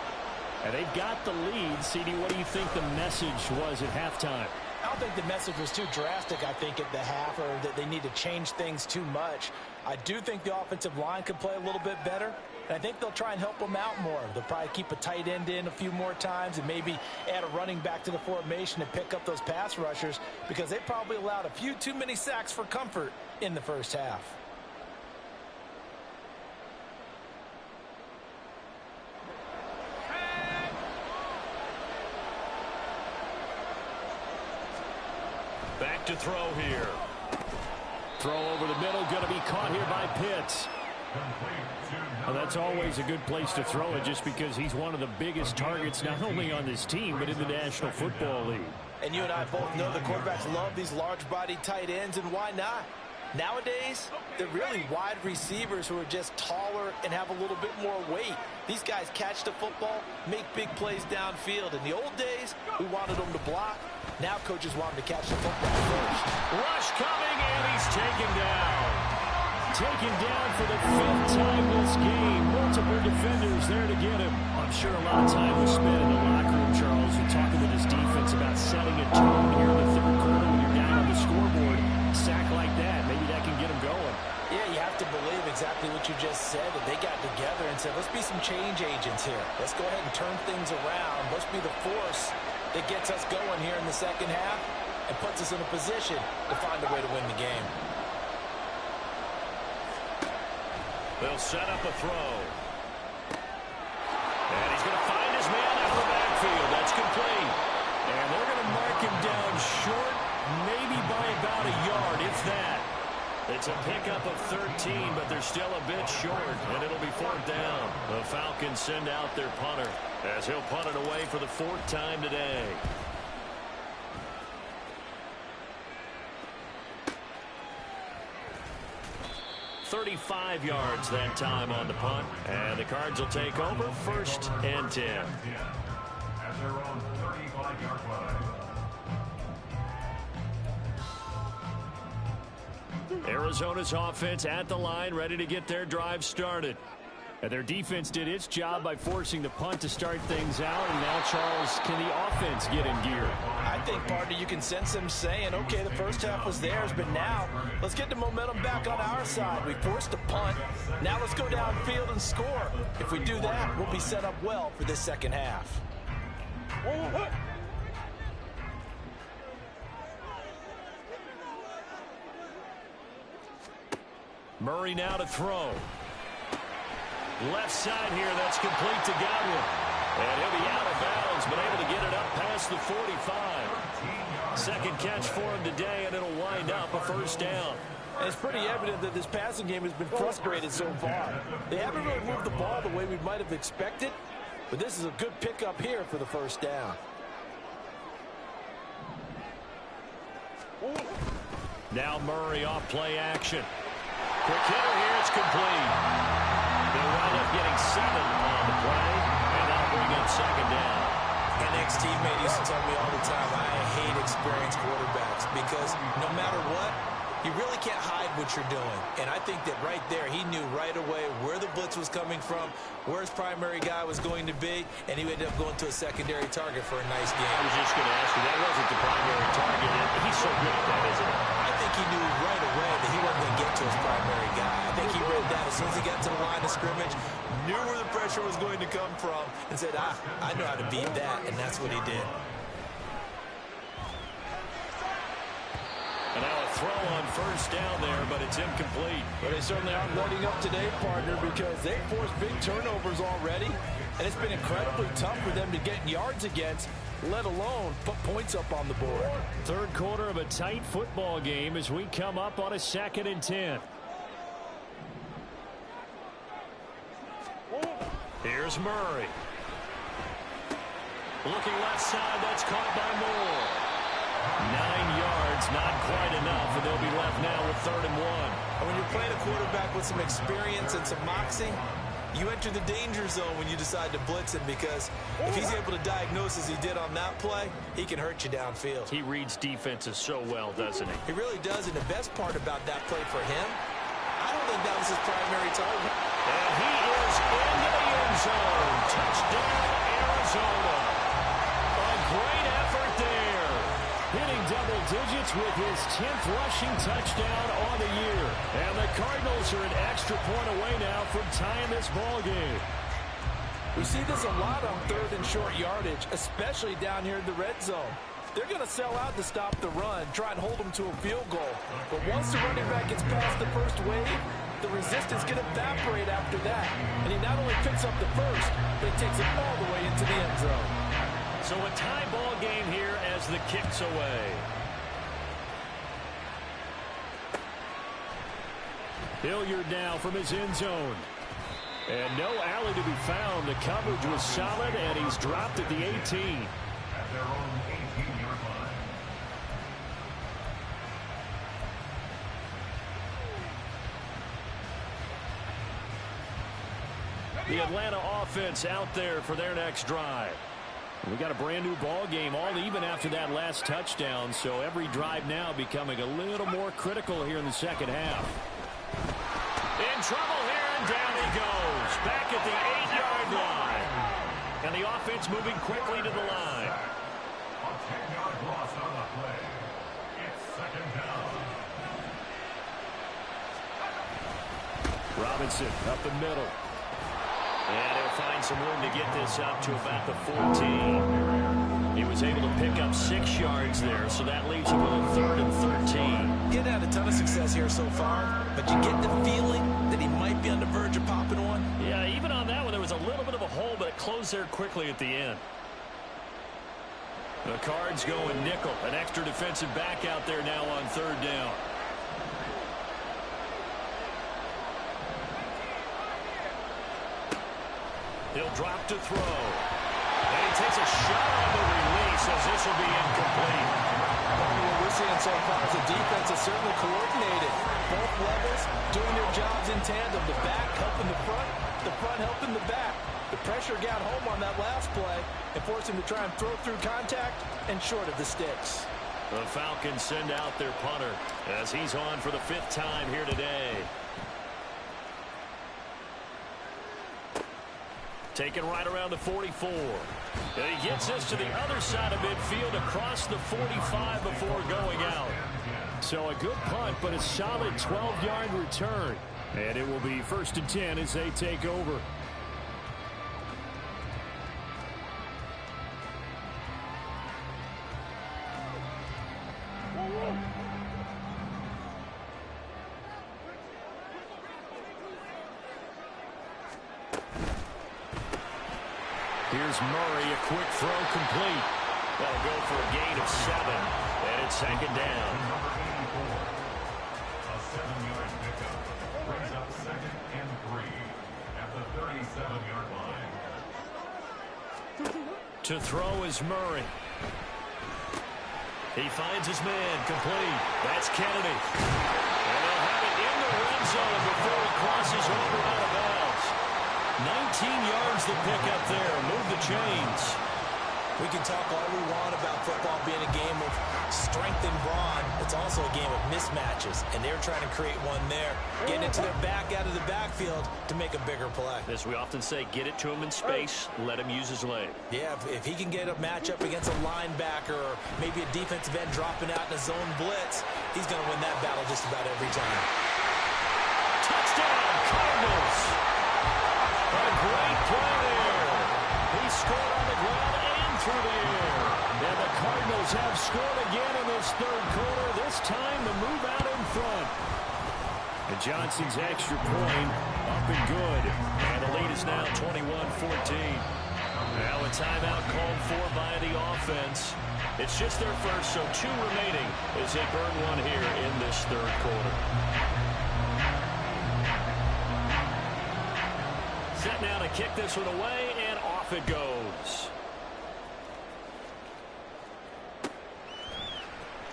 And they've got the lead. CD, what do you think the message was at halftime? I don't think the message was too drastic, I think, at the half, or that they need to change things too much. I do think the offensive line could play a little bit better, and I think they'll try and help them out more. They'll probably keep a tight end in a few more times and maybe add a running back to the formation and pick up those pass rushers, because they probably allowed a few too many sacks for comfort in the first half. Back to throw here. Throw over the middle, going to be caught here by Pitts. Well, that's always a good place to throw it, just because he's one of the biggest targets not only on this team but in the National Football League. And you and I both know the quarterbacks love these large-bodied tight ends, and why not? Nowadays, they're really wide receivers who are just taller and have a little bit more weight. These guys catch the football, make big plays downfield. In the old days, we wanted them to block. Now coaches want them to catch the football first. Rush coming, and he's taken down. Taken down for the 5th time this game. Multiple defenders there to get him. I'm sure a lot of time was spent in the locker room, Charles, and talking with his defense about setting a tone here in the 3rd quarter when you're down on the scoreboard. A sack like that, maybe that can get him going. Yeah, you have to believe exactly what you just said, that they got together and said, let's be some change agents here. Let's go ahead and turn things around. Let's be the force that gets us going here in the second half. and puts us in a position to find a way to win the game. They'll set up a throw. And he's going to find his man out of the backfield. That's complete. And they're going to mark him down short, maybe by about a yard, if that. It's a pickup of 13, but they're still a bit short, and it'll be 4th down. The Falcons send out their punter as he'll punt it away for the 4th time today. "35 yards that time on the punt, and the Cards will take over 1st and 10. At their own 35-yard line. Arizona's offense at the line, ready to get their drive started. And their defense did its job by forcing the punt to start things out. And now, Charles, can the offense get in gear? I think, partner, you can sense them saying, okay, the first half was theirs, but now let's get the momentum back on our side. We forced a punt. Now let's go downfield and score. If we do that, we'll be set up well for this second half. Murray now to throw. Left side here, that's complete to Godwin. And he'll be out of bounds, but able to get it up past the 45. Second catch for him today, and it'll wind up a 1st down. And it's pretty evident that this passing game has been frustrated so far. They haven't really moved the ball the way we might have expected, but this is a good pickup here for the 1st down. Now Murray off play action. Quick hitter here, it's complete. They'll wind up getting 7 on the play, and that'll bring up 2nd down. An ex-teammate used to tell me all the time, I hate experienced quarterbacks because no matter what, you really can't hide what you're doing. And I think that right there, he knew right away where the blitz was coming from, where his primary guy was going to be, and he ended up going to a secondary target for a nice game. I was just going to ask you, that wasn't the primary target. He's so good at that, isn't he? I think he knew right away that he wasn't going to get to his primary guy. I think he read that as soon as he got to the line of scrimmage, knew where the pressure was going to come from, and said, I know how to beat that, and that's what he did. And now a throw on 1st down there, but it's incomplete. But they certainly aren't letting up today, partner, because they forced big turnovers already, and it's been incredibly tough for them to get yards against, let alone put points up on the board. 3rd quarter of a tight football game as we come up on a 2nd and 10. Here's Murray. Looking left side, that's caught by Moore. 9 yards, not quite enough, and they'll be left now with 3rd and 1. And when you're playing a quarterback with some experience and some moxie, you enter the danger zone when you decide to blitz him, because if he's able to diagnose as he did on that play, he can hurt you downfield. He reads defenses so well, doesn't he? He really does, and the best part about that play for him, I don't think that was his primary target. And he is into the end zone. Touchdown, Arizona. A great effort there. Hitting double digits with his 10th rushing touchdown on the year. And the Cardinals are an extra point away now from tying this ball game. We see this a lot on 3rd and short yardage, especially down here in the red zone. They're going to sell out to stop the run, try and hold them to a field goal. But once the running back gets past the first wave, the resistance can evaporate after that. And he not only picks up the first, but he takes it all the way into the end zone. So a tie ball game here as the kick's away. Hilliard now from his end zone. And no alley to be found. The coverage was solid, and he's dropped at the 18. At their own 18-yard line. The Atlanta offense out there for their next drive. We got a brand new ball game, all even after that last touchdown, so every drive now becoming a little more critical here in the second half. In trouble here, and down he goes. Back at the 8-yard line. And the offense moving quickly to the line. A 10-yard loss on the play. It's 2nd down. Robinson up the middle. And he'll find some room to get this up to about the 14. He was able to pick up 6 yards there, so that leaves him with a 3rd and 13. He had a ton of success here so far, but you get the feeling that he might be on the verge of popping one. Yeah, even on that one, there was a little bit of a hole, but it closed there quickly at the end. The Cards going nickel. An extra defensive back out there now on 3rd down. He'll drop to throw. And he takes a shot on the release as this will be incomplete. What we're seeing so far is the defense is certainly coordinated. Both levels doing their jobs in tandem. The back helping the front helping the back. The pressure got home on that last play and forced him to try and throw through contact and short of the sticks. The Falcons send out their punter as he's on for the 5th time here today. Taken right around the 44. And he gets this to the other side of midfield across the 45 before going out. So a good punt, but a solid 12-yard return. And it will be 1st and 10 as they take over. Here's Murray, a quick throw complete. That'll go for a gain of 7, and it's 2nd down. A 7-yard pickup brings up 2nd and 3 at the 37-yard line. To throw is Murray. He finds his man, complete. That's Kennedy. And they'll have it in the red zone before he crosses over out of bounds. 19 yards to pick up there. Move the chains. We can talk all we want about football being a game of strength and brawn. It's also a game of mismatches, and they're trying to create one there. Getting it to their back out of the backfield to make a bigger play. As we often say, get it to him in space, let him use his leg. Yeah, if he can get a matchup against a linebacker or maybe a defensive end dropping out in a zone blitz, he's going to win that battle just about every time. Touchdown, Cardinals! A great play there. He scored on the ground and through the air. And the Cardinals have scored again in this 3rd quarter. This time the move out in front. And Johnson's extra point up and good. And the lead is now 21-14. Now a timeout called for by the offense. It's just their first, so 2 remaining as they burn one here in this 3rd quarter. Set now to kick this one away, and off it goes.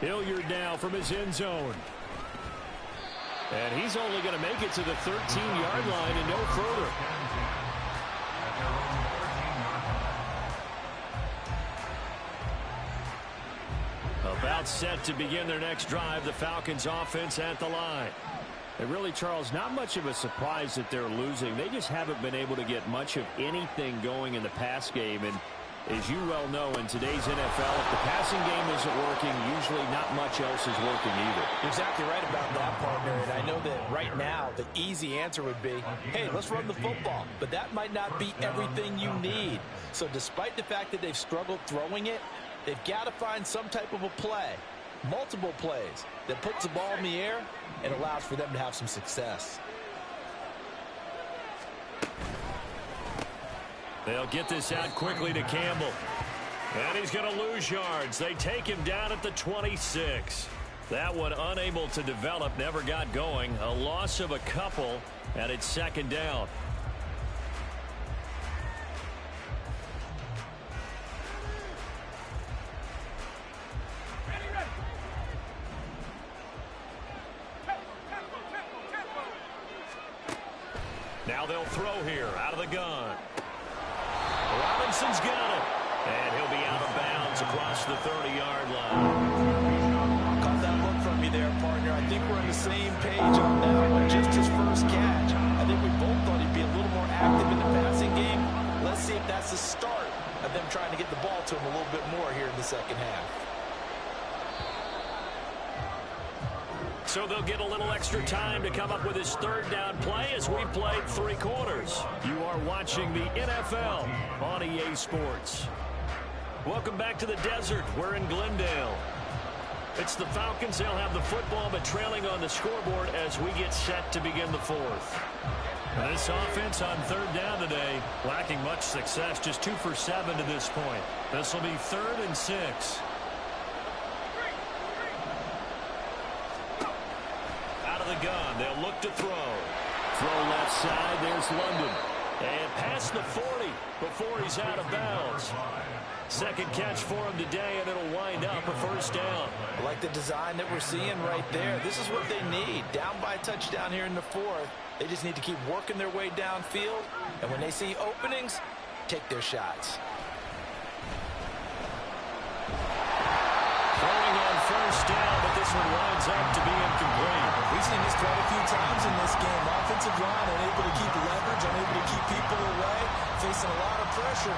Hilliard now from his end zone. And he's only going to make it to the 13-yard line and no further. About set to begin their next drive, the Falcons offense at the line. And really, Charles, not much of a surprise that they're losing. They just haven't been able to get much of anything going in the pass game. And as you well know, in today's NFL, if the passing game isn't working, usually not much else is working either. You're exactly right about that, partner. And I know that right now the easy answer would be, hey, let's run the football. But that might not be everything you need. So despite the fact that they've struggled throwing it, they've got to find some type of a play, multiple plays, that puts the ball in the air and allows for them to have some success. They'll get this out quickly to Campbell. And he's going to lose yards. They take him down at the 26. That one unable to develop, never got going. A loss of a couple, and it's 2nd down. Now they'll throw here out of the gun. Robinson's got it. And he'll be out of bounds across the 30-yard line. Caught that look from you there, partner. I think we're on the same page on that one. Just his first catch. I think we both thought he'd be a little more active in the passing game. Let's see if that's the start of them trying to get the ball to him a little bit more here in the second half. So they'll get a little extra time to come up with his 3rd down play as we played 3 quarters. You are watching the NFL on EA Sports. Welcome back to the desert. We're in Glendale. It's the Falcons. They'll have the football, but trailing on the scoreboard as we get set to begin the fourth. This offense on third down today, lacking much success, just 2 for 7 to this point. This will be 3rd and 6. Out of the gun, they'll look to throw. Throw left side, there's London. And past the 40 before he's out of bounds. Second catch for him today, and it'll wind up a first down. I like the design that we're seeing right there. This is what they need. Down by a touchdown here in the fourth. They just need to keep working their way downfield. And when they see openings, take their shots. Throwing on first down, but this one winds up to be incomplete. We've seen this quite a few times in this game. Offensive line unable to keep leverage, unable to keep people away, facing a lot of pressure.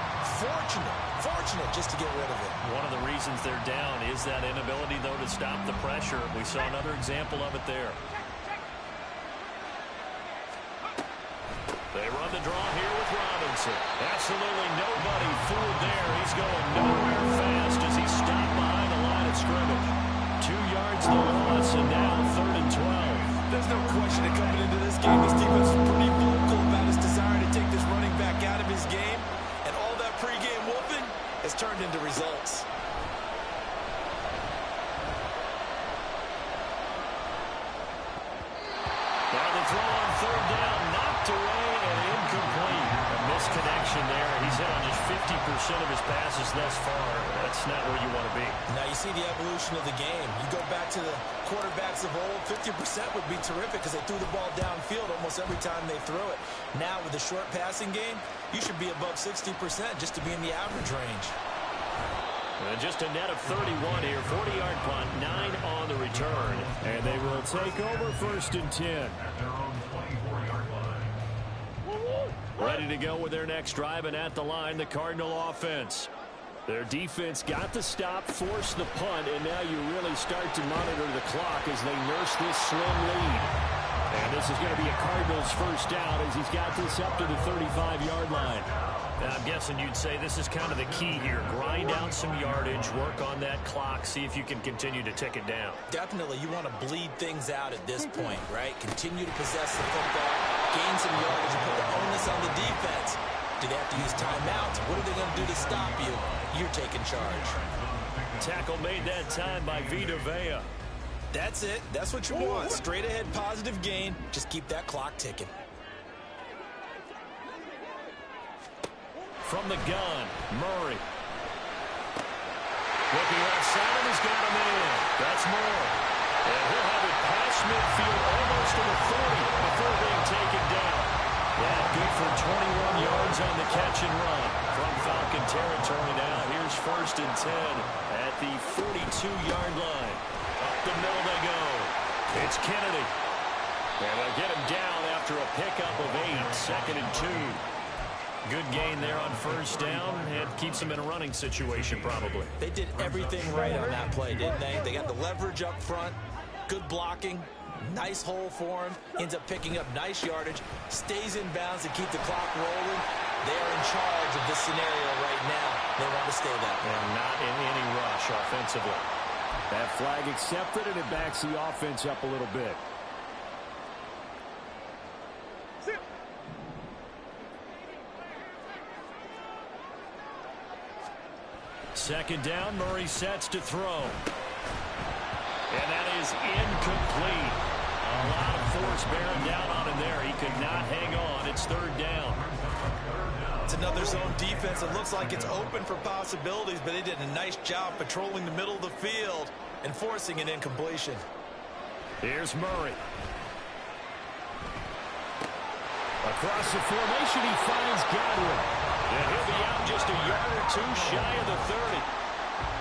Fortunate just to get rid of it. One of the reasons they're down is that inability, though, to stop the pressure. We saw another example of it there. They run the draw here with Robinson. Absolutely nobody fooled there. He's going nowhere fast as he's stopped behind the line of scrimmage. 2 yards the loss, and now 3rd and 12. There's no question that coming into this game, this defense is pretty vocal about his desire to take this running back out of his game. And all that pregame whooping has turned into results. Now the throw on third down, knocked away and incomplete. A misconnection there. He's hit on just 50% of his passes thus far. That's not where you want to be. Now you see the evolution of the game. You go back to the quarterbacks of old, 50% would be terrific because they threw the ball downfield almost every time they threw it. Now with the short passing game, you should be above 60% just to be in the average range. And just a net of 31 here. 40-yard punt, 9 on the return. And they will take over 1st and 10. At their own 24-yard line. Ready to go with their next drive, and at the line, the Cardinal offense. Their defense got the stop, forced the punt, and now you really start to monitor the clock as they nurse this slim lead. And this is going to be a Cardinals first down as he's got this up to the 35-yard line. And I'm guessing you'd say this is kind of the key here. Grind out some yardage, work on that clock, see if you can continue to tick it down. Definitely, you want to bleed things out at this point, right? Continue to possess the football, gain some yardage, and put the onus on the defense. Do they have to use timeouts? What are they going to do to stop you? You're taking charge. Tackle made that time by Vita Vea. That's it. That's what you want. Straight ahead, positive gain. Just keep that clock ticking. From the gun, Murray. Looking outside, and he's got him in. That's Moore. And he'll have it past midfield, almost to the 40 before being taken down. Yeah, good for 21 yards on the catch and run. From Falcon territory now, here's 1st and 10 at the 42-yard line. Up the middle they go. It's Kennedy. And they'll get him down after a pickup of 8, 2nd and 2. Good gain there on first down, and keeps them in a running situation probably. They did everything right on that play, didn't they? They got the leverage up front, good blocking, nice hole for him, ends up picking up nice yardage, stays in bounds to keep the clock rolling. They are in charge of this scenario right now. They want to stay that way. And not in any rush offensively. That flag accepted, and it backs the offense up a little bit. Second down, Murray sets to throw. And that is incomplete. A lot of force bearing down on him there. He could not hang on. It's 3rd down. It's another zone defense. It looks like it's open for possibilities, but they did a nice job patrolling the middle of the field and forcing an incompletion. Here's Murray. Across the formation, he finds Godwin. And he'll be out just a yard or 2 shy of the 30.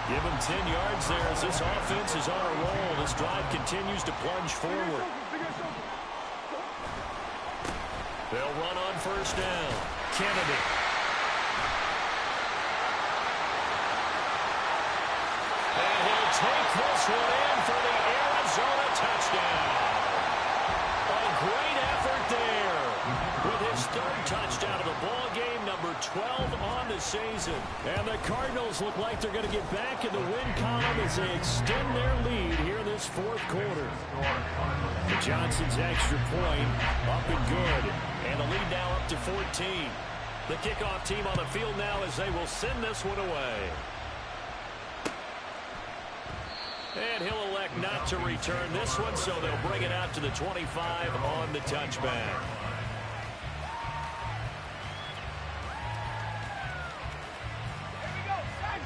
Give him 10 yards there as this offense is on a roll. This drive continues to plunge forward. They'll run on first down. Kennedy. And he'll take this one in for the Arizona touchdown. A great effort there with his 3rd touchdown of the ball game, number 12 on on the season. And the Cardinals look like they're going to get back in the win column as they extend their lead here in this fourth quarter. The Johnson's extra point up and good. And the lead now up to 14. The kickoff team on the field now as they will send this one away. And he'll elect not to return this one, so they'll bring it out to the 25 on the touchback.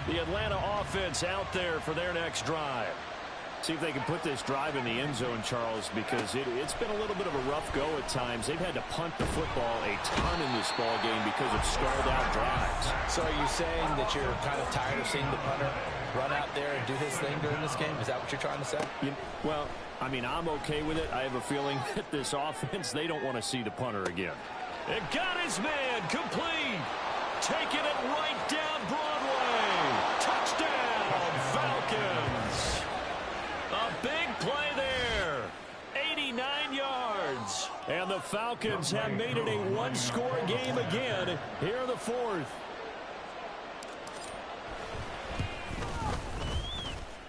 The Atlanta offense out there for their next drive. See if they can put this drive in the end zone, Charles, because it's been a little bit of a rough go at times. They've had to punt the football a ton in this ball game because of stalled out drives. So are you saying that you're kind of tired of seeing the punter run out there and do his thing during this game? Is that what you're trying to say? Well, I mean, I'm okay with it. I have a feeling that this offense, they don't want to see the punter again. It got his man complete. Taking it right down Broadway. Touchdown, Falcons. A big play there. 89 yards. And the Falcons have made it a one-score game again here in the fourth.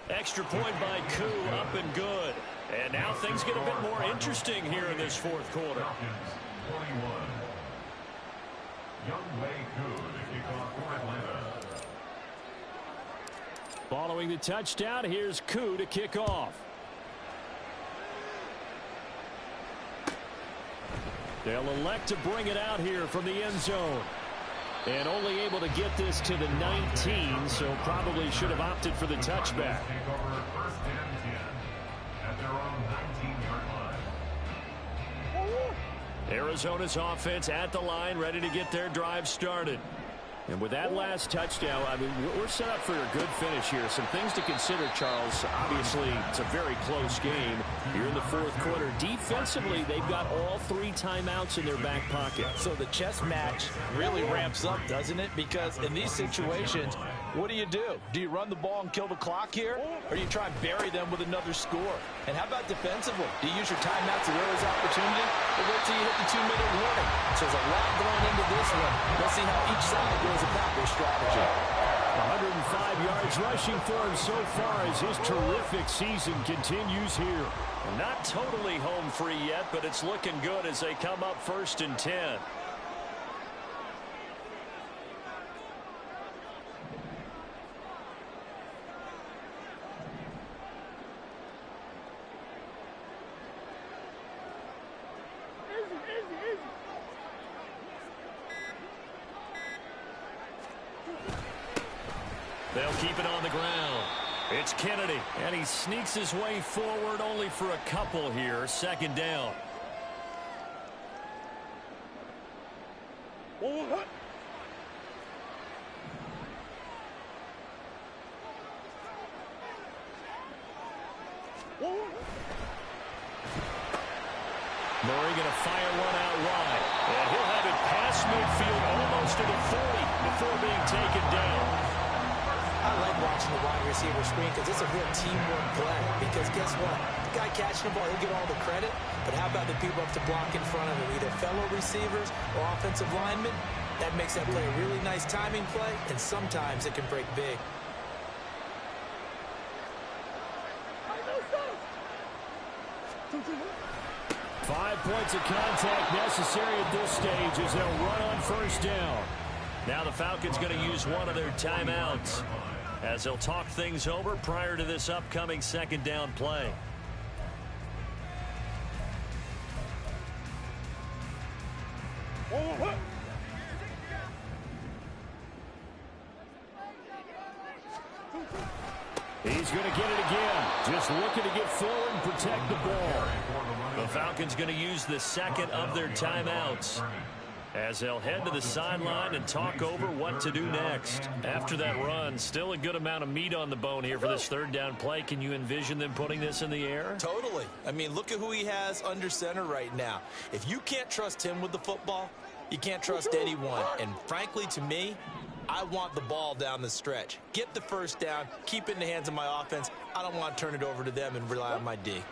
Extra point by Koo, up and good. And now things get a bit more interesting here in this fourth quarter. Falcons 21. Youngway Koo to kick off for Atlanta. Following the touchdown, here's Koo to kick off. They'll elect to bring it out here from the end zone. And only able to get this to the 19, so probably should have opted for the touchback. Take over first and 10 at their own 19-yard line. Arizona's offense at the line, ready to get their drive started. And with that last touchdown, I mean, we're set up for a good finish here. Some things to consider, Charles. Obviously, it's a very close game here in the fourth quarter. Defensively, they've got all 3 timeouts in their back pocket. So the chess match really ramps up, doesn't it? Because in these situations, what do? Do you run the ball and kill the clock here? Or do you try and bury them with another score? And how about defensively? Do you use your timeouts at earliest opportunity? Or wait till you hit the 2-minute warning? So there's a lot going into this one. Let's see how each side goes about their strategy. 105 yards rushing for him so far as his terrific season continues here. Not totally home free yet, but it's looking good as they come up first and 10. They'll keep it on the ground. It's Kennedy, and he sneaks his way forward only for a couple here. Second down. Murray going to fire one out wide. And he'll have it past midfield almost to the 40 before being taken down. I like watching the wide receiver screen because it's a real teamwork play. Because guess what? The guy catching the ball, he'll get all the credit. But how about the people up to block in front of him, either fellow receivers or offensive linemen? That makes that play a really nice timing play, and sometimes it can break big. Five points of contact necessary at this stage as they'll run on first down. Now the Falcons going to use one of their timeouts as they'll talk things over prior to this upcoming second down play. He's going to get it again. Just looking to get forward and protect the ball. The Falcons going to use the second of their timeouts as they'll head to the sideline and talk over what to do next. After that run, still a good amount of meat on the bone here for this third down play. Can you envision them putting this in the air? Totally. I mean, look at who he has under center right now. If you can't trust him with the football, you can't trust anyone. And frankly, to me, I want the ball down the stretch. Get the first down, keep it in the hands of my offense. I don't want to turn it over to them and rely on my D.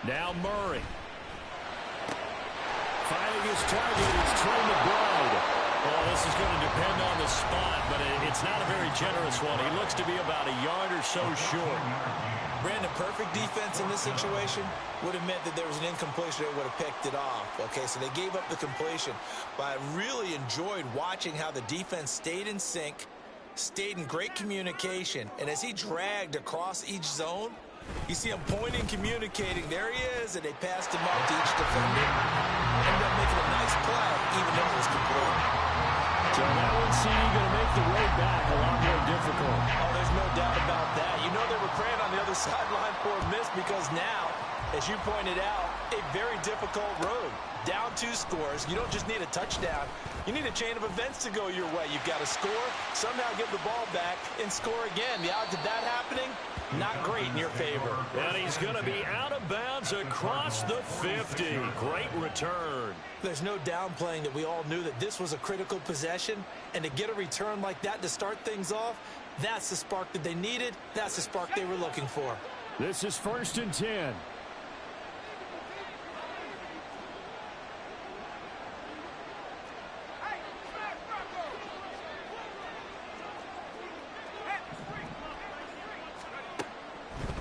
Now Murray. Finding his target, it's Trey McBride. Oh, this is going to depend on the spot It's not a very generous one. He looks to be about a yard or so short. Brandon, perfect defense in this situation would have meant that there was an incompletion that would have picked it off. Okay, so they gave up the completion. But I really enjoyed watching how the defense stayed in sync, stayed in great communication, and as he dragged across each zone, you see him pointing, communicating. There he is, and they passed him up to each defender. Ended up making a nice play, even though it was complete. So that one seemed going to make the road back a lot more difficult. Oh, there's no doubt about that. You know they were praying on the other sideline for a miss because now, as you pointed out, a very difficult road. Down 2 scores. You don't just need a touchdown. You need a chain of events to go your way. You've got to score, somehow get the ball back, and score again. The odds of that happening, not great in your favor. And he's going to be out of bounds across the 50. Great return. There's no downplaying that we all knew that this was a critical possession, and to get a return like that to start things off, that's the spark that they needed. That's the spark they were looking for. This is 1st and 10.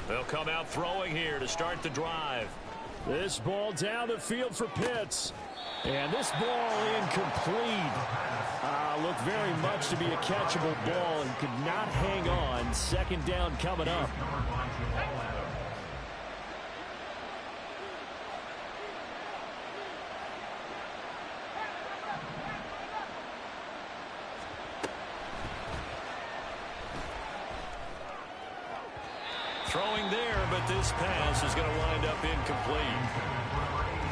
They'll come out throwing here to start the drive. This ball down the field for Pitts. And this ball incomplete. Looked very much to be a catchable ball and could not hang on. 2nd down coming up. Throwing there, but this pass is going to wind up incomplete.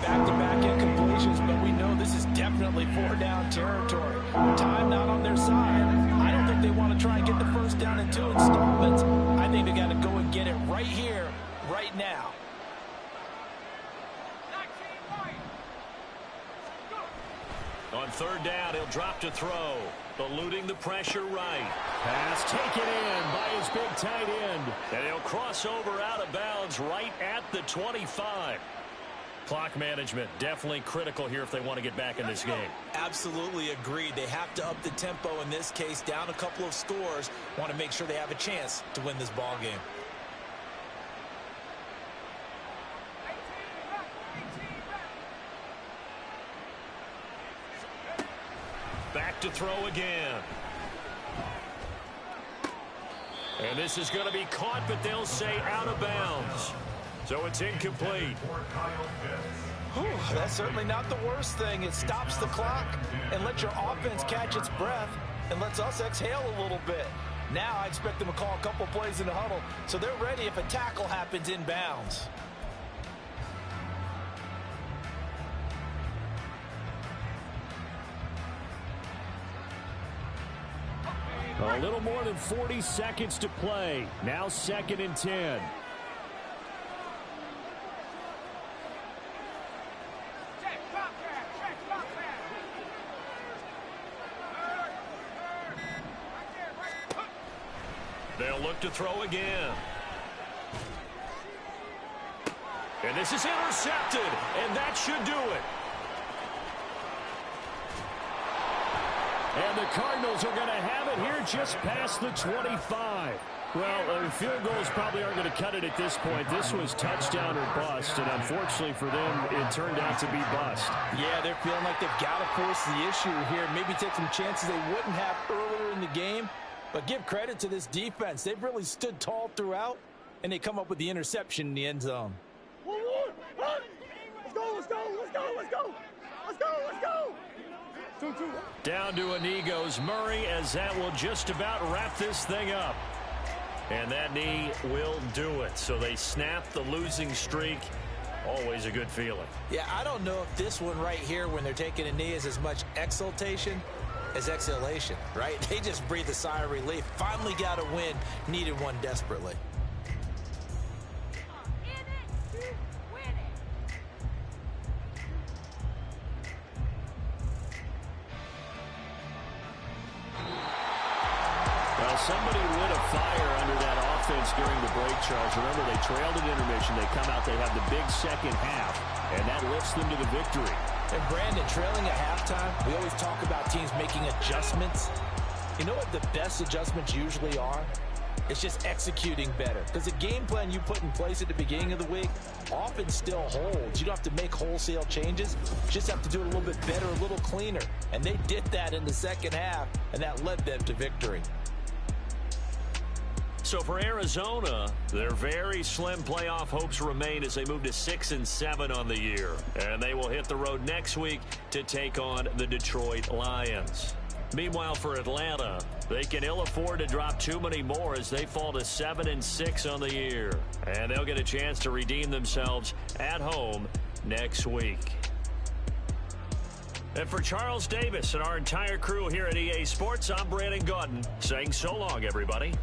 Back-to-back incompletions, but we know this is definitely 4-down territory. Time not on their side. I don't think they want to try and get the first down in 2 installments. I think they got to go and get it right here, right now. On 3rd down, he'll drop to throw. Eluding the pressure right. Pass taken in by his big tight end. And he'll cross over out of bounds right at the 25. Clock management definitely critical here if they want to get back in this game. Absolutely agreed. They have to up the tempo in this case, down a couple of scores. Want to make sure they have a chance to win this ball game. Back to throw again. And this is going to be caught, but they'll say out of bounds. So it's incomplete. Whew, that's certainly not the worst thing. It stops the clock and lets your offense catch its breath and lets us exhale a little bit. Now I expect them to call a couple plays in the huddle so they're ready if a tackle happens in bounds. A little more than 40 seconds to play. Now 2nd and 10. They'll look to throw again. And this is intercepted, and that should do it. And the Cardinals are going to have it here just past the 25. Well, field goals probably aren't going to cut it at this point. This was touchdown or bust, and unfortunately for them, it turned out to be bust. Yeah, they're feeling like they've got to force the issue here. Maybe take some chances they wouldn't have earlier in the game. But give credit to this defense. They've really stood tall throughout, and they come up with the interception in the end zone. Let's go, let's go, let's go, let's go. Let's go, let's go. 2-2. Down to a knee goes Murray, as that will just about wrap this thing up. And that knee will do it. So they snap the losing streak. Always a good feeling. Yeah, I don't know if this one right here, when they're taking a knee, is as much exultation as exhalation, right? They just breathe a sigh of relief. Finally got a win. Needed one desperately. Well, somebody lit a fire under that offense during the break, Charles. Remember, they trailed at intermission. They come out, they have the big second half, and that lifts them to the victory. And Brandon, trailing at halftime, we always talk about teams making adjustments. You know what the best adjustments usually are? It's just executing better. Because the game plan you put in place at the beginning of the week often still holds. You don't have to make wholesale changes. You just have to do it a little bit better, a little cleaner. And they did that in the second half, and that led them to victory. So for Arizona, their very slim playoff hopes remain as they move to 6-7 on the year. And they will hit the road next week to take on the Detroit Lions. Meanwhile, for Atlanta, they can ill afford to drop too many more as they fall to 7-6 on the year. And they'll get a chance to redeem themselves at home next week. And for Charles Davis and our entire crew here at EA Sports, I'm Brandon Gaudin saying so long, everybody.